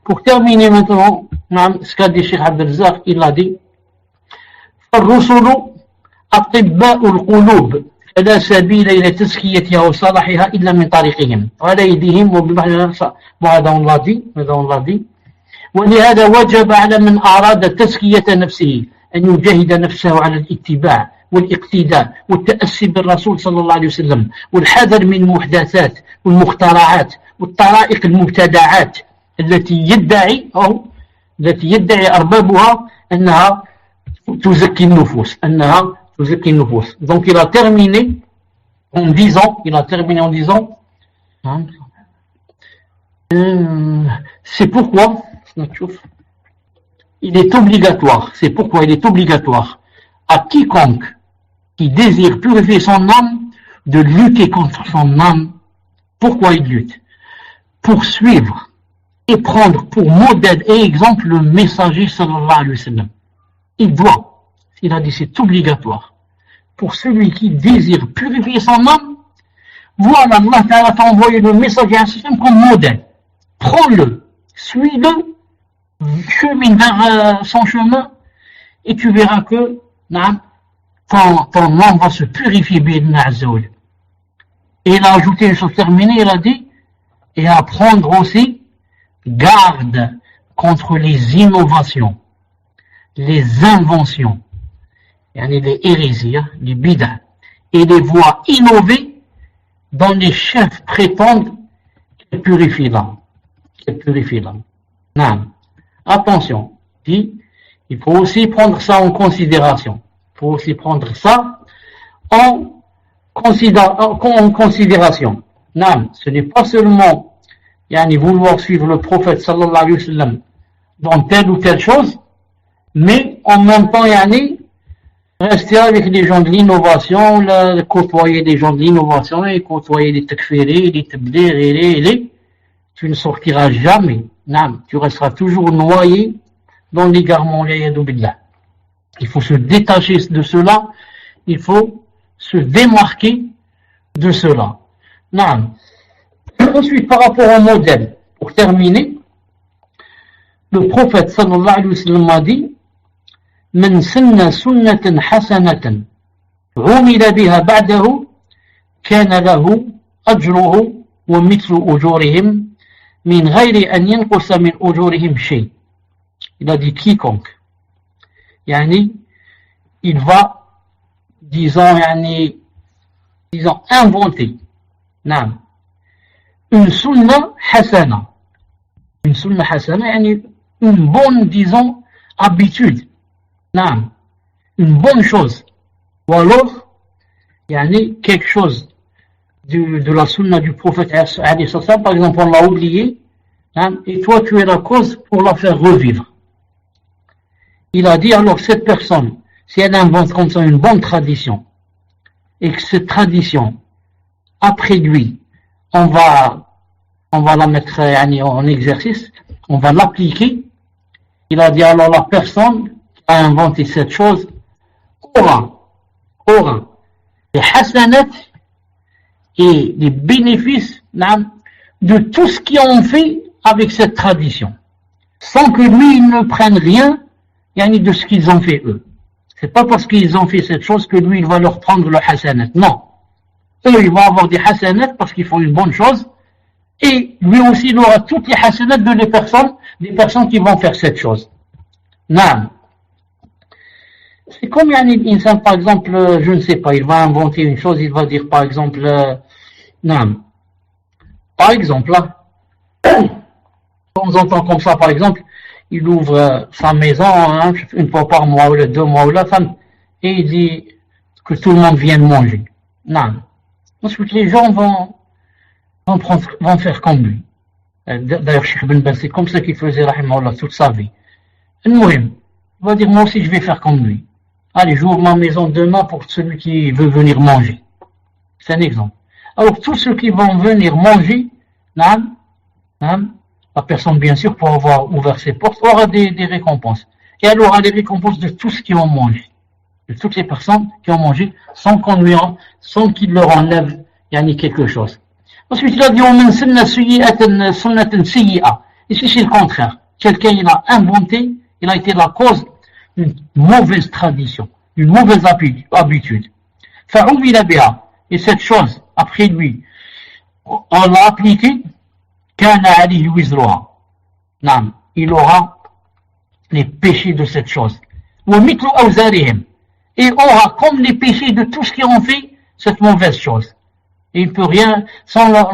Pour terminer maintenant, ce qu'a dit Cheikh Abdelzak, il a dit, الرسل أطباء القلوب فلا سبيل إلى تزكيتها وصلاحها إلا من طريقهم وعلى يديهم وهذا الله دي ولهذا وجب على من أراد تزكية نفسه أن يجاهد نفسه على الاتباع والاقتداء والتأسي بالرسول صلى الله عليه وسلم والحذر من المحدثات والمخترعات والطرائق المبتدعات التي يدعي أربابها أنها تزكي النفوس Donc il a terminé en disant c'est pourquoi il est obligatoire à quiconque qui désire purifier son âme de lutter contre son âme. Pourquoi il lutte? Pour suivre et prendre pour modèle et exemple le messager sallallahu alayhi wa sallam. Il a dit c'est obligatoire. Pour celui qui désire purifier son âme, voilà, Allah Ta'ala t'a envoyé le messager comme modèle. Prends-le, suis-le, chemine vers son chemin, et tu verras que ton âme va se purifier, bi'idhna azzaoul. Et il a ajouté une chose terminée, il a dit, et à prendre aussi garde contre les innovations, les inventions, les hérésies, les bid'ah, et les voies innovées dont les chefs prétendent qu'elles purifient l'âme. Attention, il faut aussi prendre ça en considération. Ce n'est pas seulement vouloir suivre le prophète sallallahu alayhi wa sallam dans telle ou telle chose, mais en même temps rester avec les gens de l'innovation, côtoyer les gens de l'innovation et côtoyer les takfiri, les tablir, tu ne sortiras jamais. Tu resteras toujours noyé dans l'égarement. Il faut se détacher de cela, il faut se démarquer de cela. Ensuite, par rapport au modèle, pour terminer, le prophète sallallahu alayhi wa sallam a dit من سن سنة حسنة عمل بها بعده كان له أجره ومثل أجورهم من غير أن ينقص من أجورهم شيء. Il a dit quiconque. Il va, disons, inventer. Une sunna hasana. Une bonne, disons, habitude. Une bonne chose. Ou alors, quelque chose de la sunna du prophète, par exemple, on l'a oublié, et toi tu es la cause pour la faire revivre. Il a dit alors cette personne, si elle invente comme ça une bonne tradition, et que cette tradition, après lui, on va la mettre en exercice, on va l'appliquer, il a dit alors la personne a inventé cette chose, aura les hasanat et les bénéfices de tout ce qu'ils ont fait avec cette tradition, sans que lui il ne prenne rien de ce qu'ils ont fait eux. C'est pas parce qu'ils ont fait cette chose que lui il va leur prendre le hasanat. Non, eux ils vont avoir des hasanat parce qu'ils font une bonne chose, et lui aussi il aura toutes les hasanat des personnes qui vont faire cette chose. C'est comme l'insan, par exemple, je ne sais pas, il va inventer une chose, il va dire par exemple, non. Par exemple, là, de temps en temps comme ça, par exemple, il ouvre sa maison hein, une fois par mois ou 2 mois ou la femme, et il dit que tout le monde vienne manger. Non. Ensuite, les gens vont faire comme lui. D'ailleurs, Cheikh Ben Baz, c'est comme ça qu'il faisait, rahimahullah, toute sa vie. Il va dire, moi aussi, je vais faire comme lui. Allez, j'ouvre ma maison demain pour celui qui veut venir manger. C'est un exemple. Alors, tous ceux qui vont venir manger, la personne, bien sûr, pour avoir ouvert ses portes, aura des récompenses. Et elle aura des récompenses de tous qui ont mangé. De toutes les personnes qui ont mangé, sans qu'il leur enlève quelque chose. Ensuite, il a dit, ici, c'est le contraire. Quelqu'un, il a inventé, il a été la cause d'une mauvaise tradition, d'une mauvaise habitude. Et cette chose, après lui, on l'a appliquée, il aura les péchés de cette chose. Et aura comme les péchés de tous qui ont fait cette mauvaise chose. Et il ne peut rien sans leur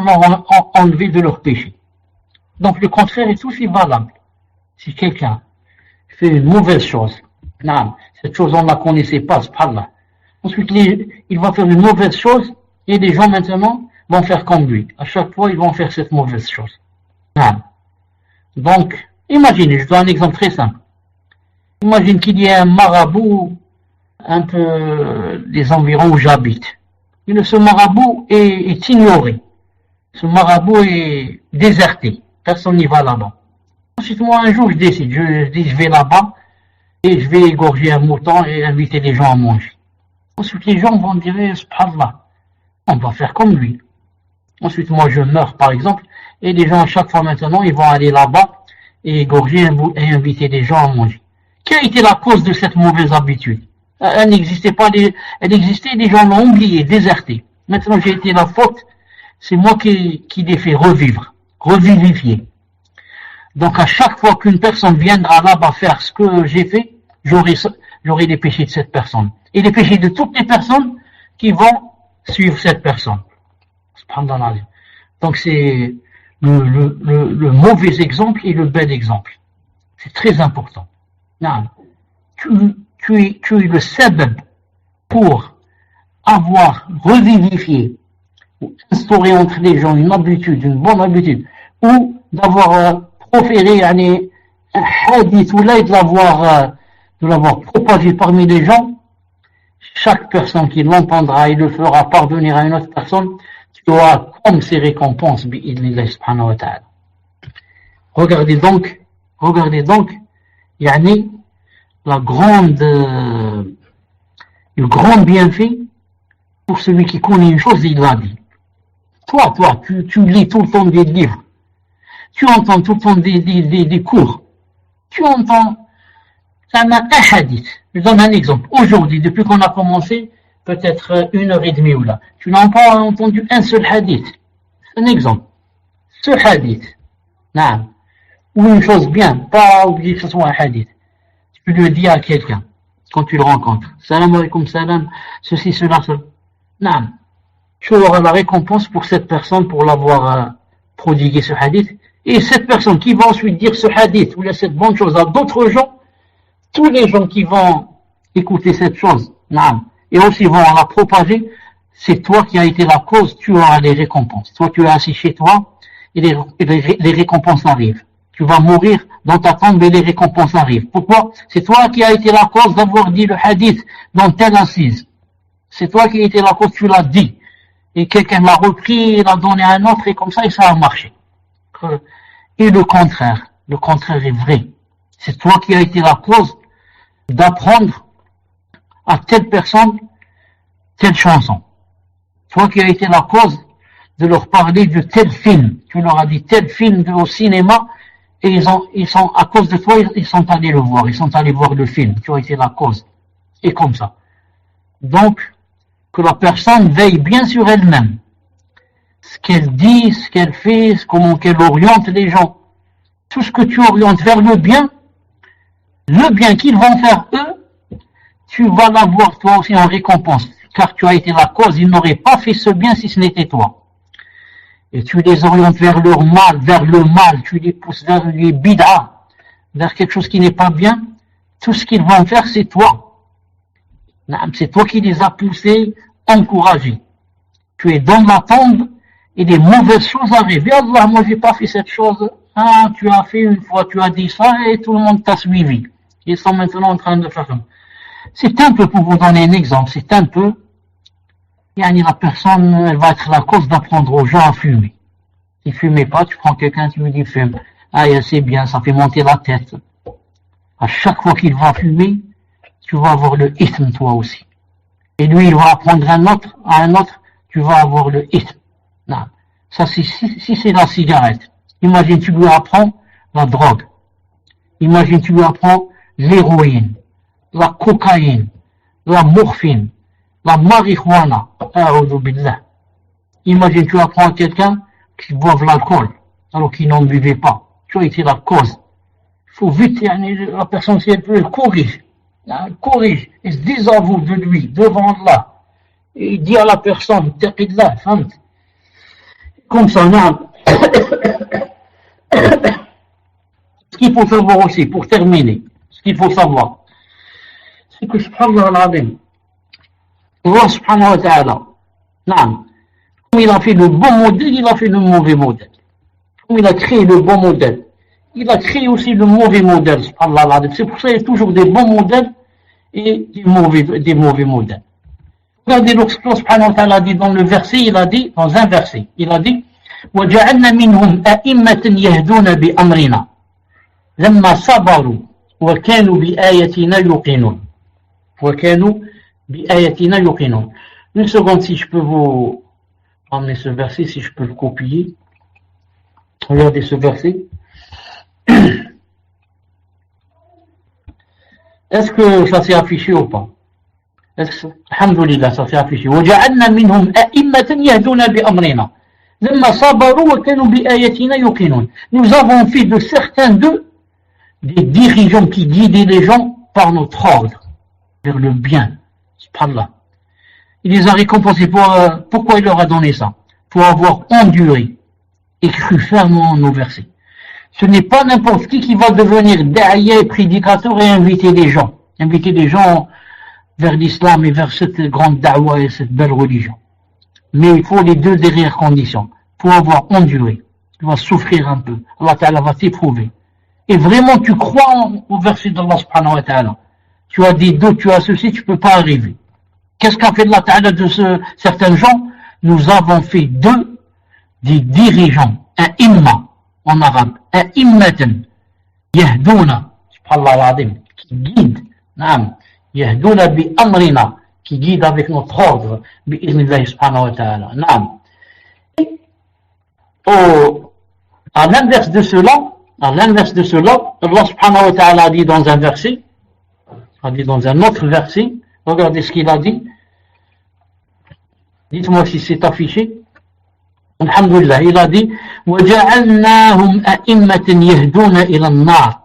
enlever de leurs péchés. Donc le contraire est aussi valable. Si quelqu'un fait une mauvaise chose, cette chose on ne la connaissait pas, subhanallah. Ensuite il va faire une mauvaise chose et les gens maintenant vont faire comme lui. À chaque fois ils vont faire cette mauvaise chose. Donc imaginez, je donne un exemple très simple. Imagine qu'il y ait un marabout un peu des environs où j'habite. Et ce marabout est ignoré. Ce marabout est déserté. Personne n'y va là-bas. Ensuite, moi, un jour, je décide. Je dis, je vais là-bas et je vais égorger un mouton et inviter les gens à manger. Ensuite, les gens vont dire, subhanallah, on va faire comme lui. Ensuite, moi, je meurs, par exemple, et les gens, à chaque fois maintenant, ils vont aller là-bas et égorger et inviter les gens à manger. Quelle a été la cause de cette mauvaise habitude? Elle n'existait pas, elle existait, les gens l'ont oublié, déserté. Maintenant, j'ai été la faute, c'est moi qui les fais revivifier. Donc, à chaque fois qu'une personne viendra là-bas faire ce que j'ai fait, j'aurai les péchés de cette personne. Et les péchés de toutes les personnes qui vont suivre cette personne. Donc, c'est le mauvais exemple et le bel exemple. C'est très important. Non. Tu es le sabab pour avoir revivifié ou instauré entre les gens une habitude, une bonne habitude, ou d'avoir proféré un hadith ou là de l'avoir propagé parmi les gens. Chaque personne qui l'entendra et le fera parvenir à une autre personne, tu auras comme ses récompenses bi'idhnillah subhanahu wa ta'ala. Regardez donc le grand bienfait pour celui qui connaît une chose, il l'a dit. Toi, tu lis tout le temps des livres, tu entends tout le temps des cours, tu entends un hadith. Je donne un exemple. Aujourd'hui, depuis qu'on a commencé, peut-être 1h30 ou là, tu n'as pas entendu un seul hadith. Un exemple. Ce hadith, ou une chose bien, pas oublier que ce soit un hadith. Tu le dis à quelqu'un quand tu le rencontres. Salam alaikum salam, ceci, cela, cela. Non. Tu auras la récompense pour cette personne pour l'avoir prodigué ce hadith. Et cette personne qui va ensuite dire ce hadith ou cette bonne chose à d'autres gens, tous les gens qui vont écouter cette chose, et aussi vont la propager, c'est toi qui as été la cause, tu auras les récompenses. Toi, tu es assis chez toi et les récompenses arrivent. Tu vas mourir dans ta tombe et les récompenses arrivent. Pourquoi? C'est toi qui as été la cause d'avoir dit le hadith dans telle assise. C'est toi qui as été la cause, tu l'as dit. Et quelqu'un l'a repris, l'a donné à un autre, et comme ça, et ça a marché. Et le contraire est vrai. C'est toi qui as été la cause d'apprendre à telle personne telle chanson. Toi qui as été la cause de leur parler de tel film. Tu leur as dit tel film au cinéma, et ils sont, à cause de toi, ils sont allés le voir, ils sont allés voir le film, tu as été la cause. Et comme ça. Donc, que la personne veille bien sur elle-même. Ce qu'elle dit, ce qu'elle fait, comment qu'elle oriente les gens. Tout ce que tu orientes vers le bien qu'ils vont faire eux, tu vas l'avoir toi aussi en récompense, car tu as été la cause, ils n'auraient pas fait ce bien si ce n'était toi. Et tu les orientes vers leur mal, vers le mal, tu les pousses vers les bid'a, vers quelque chose qui n'est pas bien, tout ce qu'ils vont faire, c'est toi. C'est toi qui les as poussés, encouragés. Tu es dans la tombe et des mauvaises choses arrivent. Et Allah, moi j'ai pas fait cette chose. Ah, tu as fait une fois, tu as dit ça et tout le monde t'a suivi. Ils sont maintenant en train de faire ça. C'est un peu, pour vous donner un exemple, c'est un peu, la personne, elle va être la cause d'apprendre aux gens à fumer. Si fumez pas, tu prends quelqu'un, tu lui dis fume. Ah, c'est bien, ça fait monter la tête. À chaque fois qu'il va fumer, tu vas avoir le ithme toi aussi. Et lui, il va apprendre à un autre, tu vas avoir le ithme. Non. Ça, si c'est la cigarette. Imagine, tu lui apprends la drogue. Imagine, tu lui apprends l'héroïne, la cocaïne, la morphine, la marijuana. A'udhu billah. Imagine, tu apprends à quelqu'un qui boive l'alcool, alors qu'il n'en buvait pas. Tu as été la cause. Il faut vite, la personne, si elle peut, elle corrige. Elle corrige. Et se désavoue de lui, devant Allah. Et il dit à la personne, taqillah, femme. Comme ça, non. Ce qu'il faut savoir aussi, pour terminer, ce qu'il faut savoir, c'est que subhanallah al-azim, Allah subhanahu wa ta'ala, non, comme il a fait le bon modèle, il a fait le mauvais modèle. Comme il a créé le bon modèle, il a créé aussi le mauvais modèle, subhanallah al-azim. C'est pour ça qu'il y a toujours des bons modèles et des mauvais modèles. Regardez lorsqu'Allah subhanahu wa ta'ala dit dans le verset, il a dit, dans un verset, il a dit, وَجَعَلْنَا مِنْهُمْ أَئِمَّةً يَهْدُونَ بِأَمْرِنَا لما صبروا وكانوا بآياتنا يوقنون وكانوا بآياتنا يوقنون. Une seconde, si je peux vous emmener ce verset, si je peux le copier. Regardez ce verset. Est-ce que ça s'est affiché ou pas? Alhamdulillah, ça s'est affiché. وجعلنا منهم أئمة يهدون بأمرنا لما صبروا وكانوا بآياتنا يوقنون. Nous avons fait de certains d'eux des dirigeants qui guidaient les gens par notre ordre, vers le bien. Subhanallah. Il les a récompensés. Pourquoi il leur a donné ça? Pour avoir enduré et cru fermement en nos versets. Ce n'est pas n'importe qui va devenir da'iya et prédicateur et inviter les gens vers l'islam et vers cette grande da'wa et cette belle religion. Mais il faut les deux derrière conditions. Pour avoir enduré, tu vas souffrir un peu. Allah Ta'ala va t'éprouver. Et vraiment tu crois au verset d'Allah subhanahu wa ta'ala. Tu as des doutes, tu as ceci, tu peux pas arriver. Qu'est-ce qu'a fait Allah Ta'ala de certains gens? Nous avons fait d'eux des dirigeants, un imma en arabe, un immatan, yahdouna, subhanallah al-azim, qui guide, naam, yahdouna bi amrina, qui guide avec notre ordre, bi idhnillah subhanahu wa ta'ala, naam. À l'inverse de cela, Allah subhanahu wa ta'ala a dit dans un verset, a dit dans un autre verset, regardez ce qu'il a dit. Dites-moi si c'est affiché. Alhamdulillah, il a dit وَجَعَلْنَاهُمْ أَئِمَّةً يَهْدُونَ إِلَى النَّارِ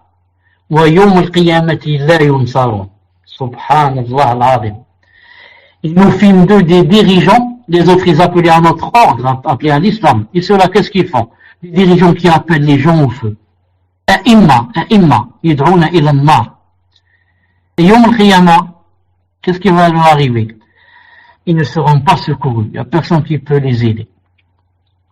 وَيَوْمَ الْقِيَامَةِ لَا يُنصَرُونَ. Subhanallah al-azim. Ils nous filment d'eux des dirigeants, les autres ils appelaient à notre ordre, appelés à l'islam. Et ceux-là, qu'est-ce qu'ils font? Les dirigeants qui appellent les gens au feu. أئمة يدعون إلى النار. Et يوم القيامة, qu'est-ce qui va leur arriver? Ils ne seront pas secourus. Il n'y a personne qui peut les aider.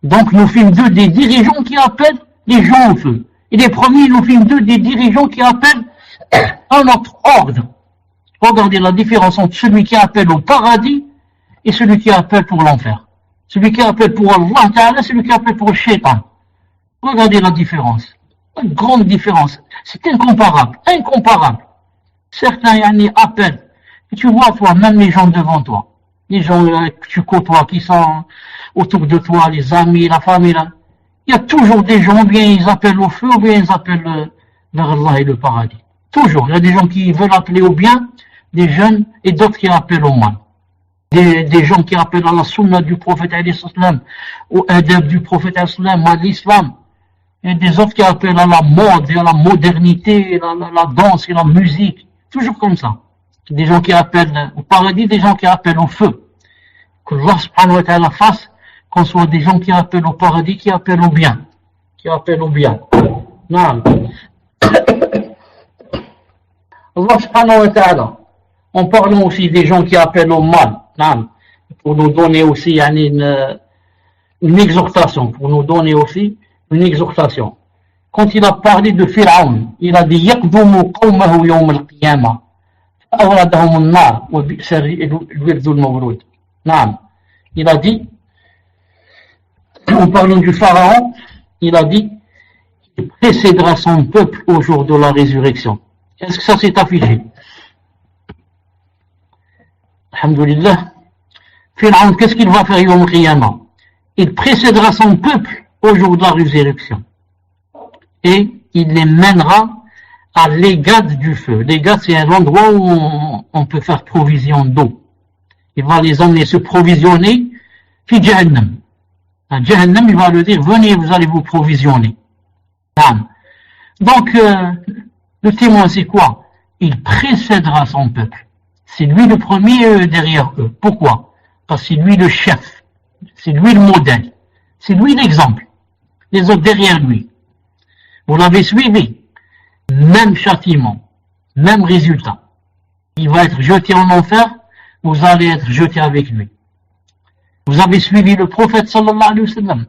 Donc nous filment d'eux des dirigeants qui appellent les gens au feu. Et les premiers, nous filment d'eux des dirigeants qui appellent à notre ordre. Regardez la différence entre celui qui appelle au paradis et celui qui appelle pour l'enfer. Celui qui appelle pour Allah Ta'ala, celui qui appelle pour le shaitan. Regardez la différence. Une grande différence. C'est incomparable. Certains appellent. Et tu vois, toi, même les gens devant toi, les gens que tu côtoies, qui sont autour de toi, les amis, la famille, là, il y a toujours des gens, ou bien ils appellent au feu, ou bien ils appellent vers Allah et le paradis. Toujours. Il y a des gens qui veulent appeler au bien, des jeunes, et d'autres qui appellent au mal. Des gens qui appellent à la sunna du prophète, au adab du prophète, à l'islam. Et des autres qui appellent à la mode, et à la modernité, et la danse, et la musique. Toujours comme ça. des gens qui appellent au paradis, des gens qui appellent au feu. Que Allah subhanahu wa ta'ala fasse qu'on soit des gens qui appellent au paradis, qui appellent au bien. Qui appellent au bien. Non. Allah subhanahu wa ta'ala, en parlant aussi des gens qui appellent au mal, non, pour nous donner aussi une exhortation, pour nous donner aussi une exhortation. Quand il a parlé de Pharaon, il a dit يقدم قومه يوم القيامة فأوردهم النار وبئس الورد المورود. نعم. Il a dit, en parlant du Pharaon, il a dit il précédera son peuple au jour de la résurrection. Est-ce que ça s'est affiché? Alhamdulillah. Pharaon, qu'est-ce qu'il va faire Yom Qiyamah? Il précédera son peuple au jour de la résurrection. Et il les mènera à l'égade du feu. L'égade, c'est un endroit où on peut faire provision d'eau. Il va les emmener se provisionner, fi Jahannam. À Jahannam, il va leur dire, venez, vous allez vous provisionner. Donc, le témoin, c'est quoi? Il précédera son peuple. C'est lui le premier derrière eux. Pourquoi? Parce que c'est lui le chef. C'est lui le modèle. C'est lui l'exemple. Les autres derrière lui. Vous l'avez suivi. Même châtiment. Même résultat. Il va être jeté en enfer. Vous allez être jeté avec lui. Vous avez suivi le prophète sallallahu alayhi wa sallam.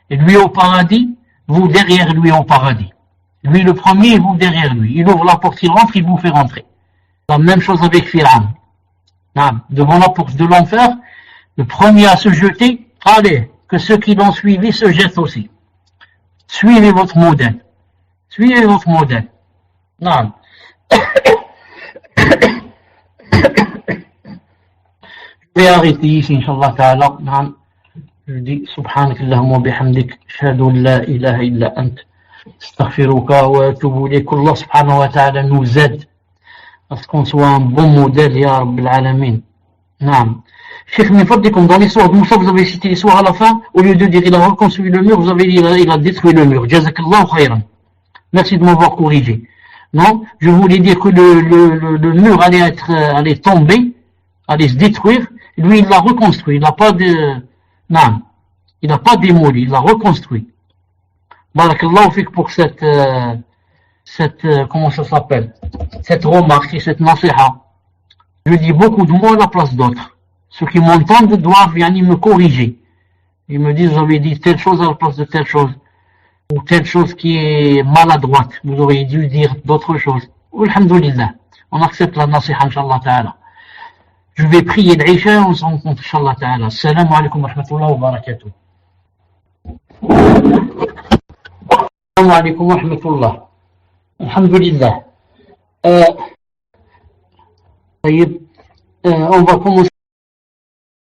Et lui au paradis, vous derrière lui au paradis. Lui le premier, vous derrière lui. Il ouvre la porte, il rentre, il vous fait rentrer. La même chose avec Pharaon. Devant la porte de l'enfer, le premier à se jeter, allez, que ceux qui l'ont suivi se jettent aussi. Suivez votre modèle. Suivez votre modèle. Non. Je vais arrêter ici, Inch'Allah Ta'ala. Je dis, Subhanakallahumma bihamdik, ashhadu an la ilaha illa ant, astaghfiruka wa atubu ilayk. Allah subhanahu wa ta'ala nous aide à ce qu'on soit un bon modèle, ya Rabbil Alamin. Naam. Cheikh, mais faut dire comme dans l'histoire de Moussa, vous avez cité l'histoire à la fin, au lieu de dire il a reconstruit le mur, vous avez dit il a détruit le mur. Jazakallahu khayran. Merci de m'avoir corrigé. Non, je voulais dire que le mur allait tomber, allait se détruire. Lui, il l'a reconstruit. Il n'a pas non, il n'a pas démoli, il l'a reconstruit. Barakallahu fik pour cette comment ça s'appelle? Cette remarque et cette nasiha. Je dis beaucoup de mots à la place d'autres. Ceux qui m'entendent doivent me corriger. Ils me disent, vous avez dit telle chose à la place de telle chose. Ou telle chose qui est maladroite. Vous auriez dû dire d'autres choses. Alhamdulillah. On accepte la nasiha, Inch'Allah Ta'ala. Je vais prier l'Isha, on se rencontre, Inch'Allah Ta'ala. Assalamu alaikum wa rahmatullahi wa barakatuh. Assalamu alaikum wa rahmatullah. Alhamdulillah. On va commencer.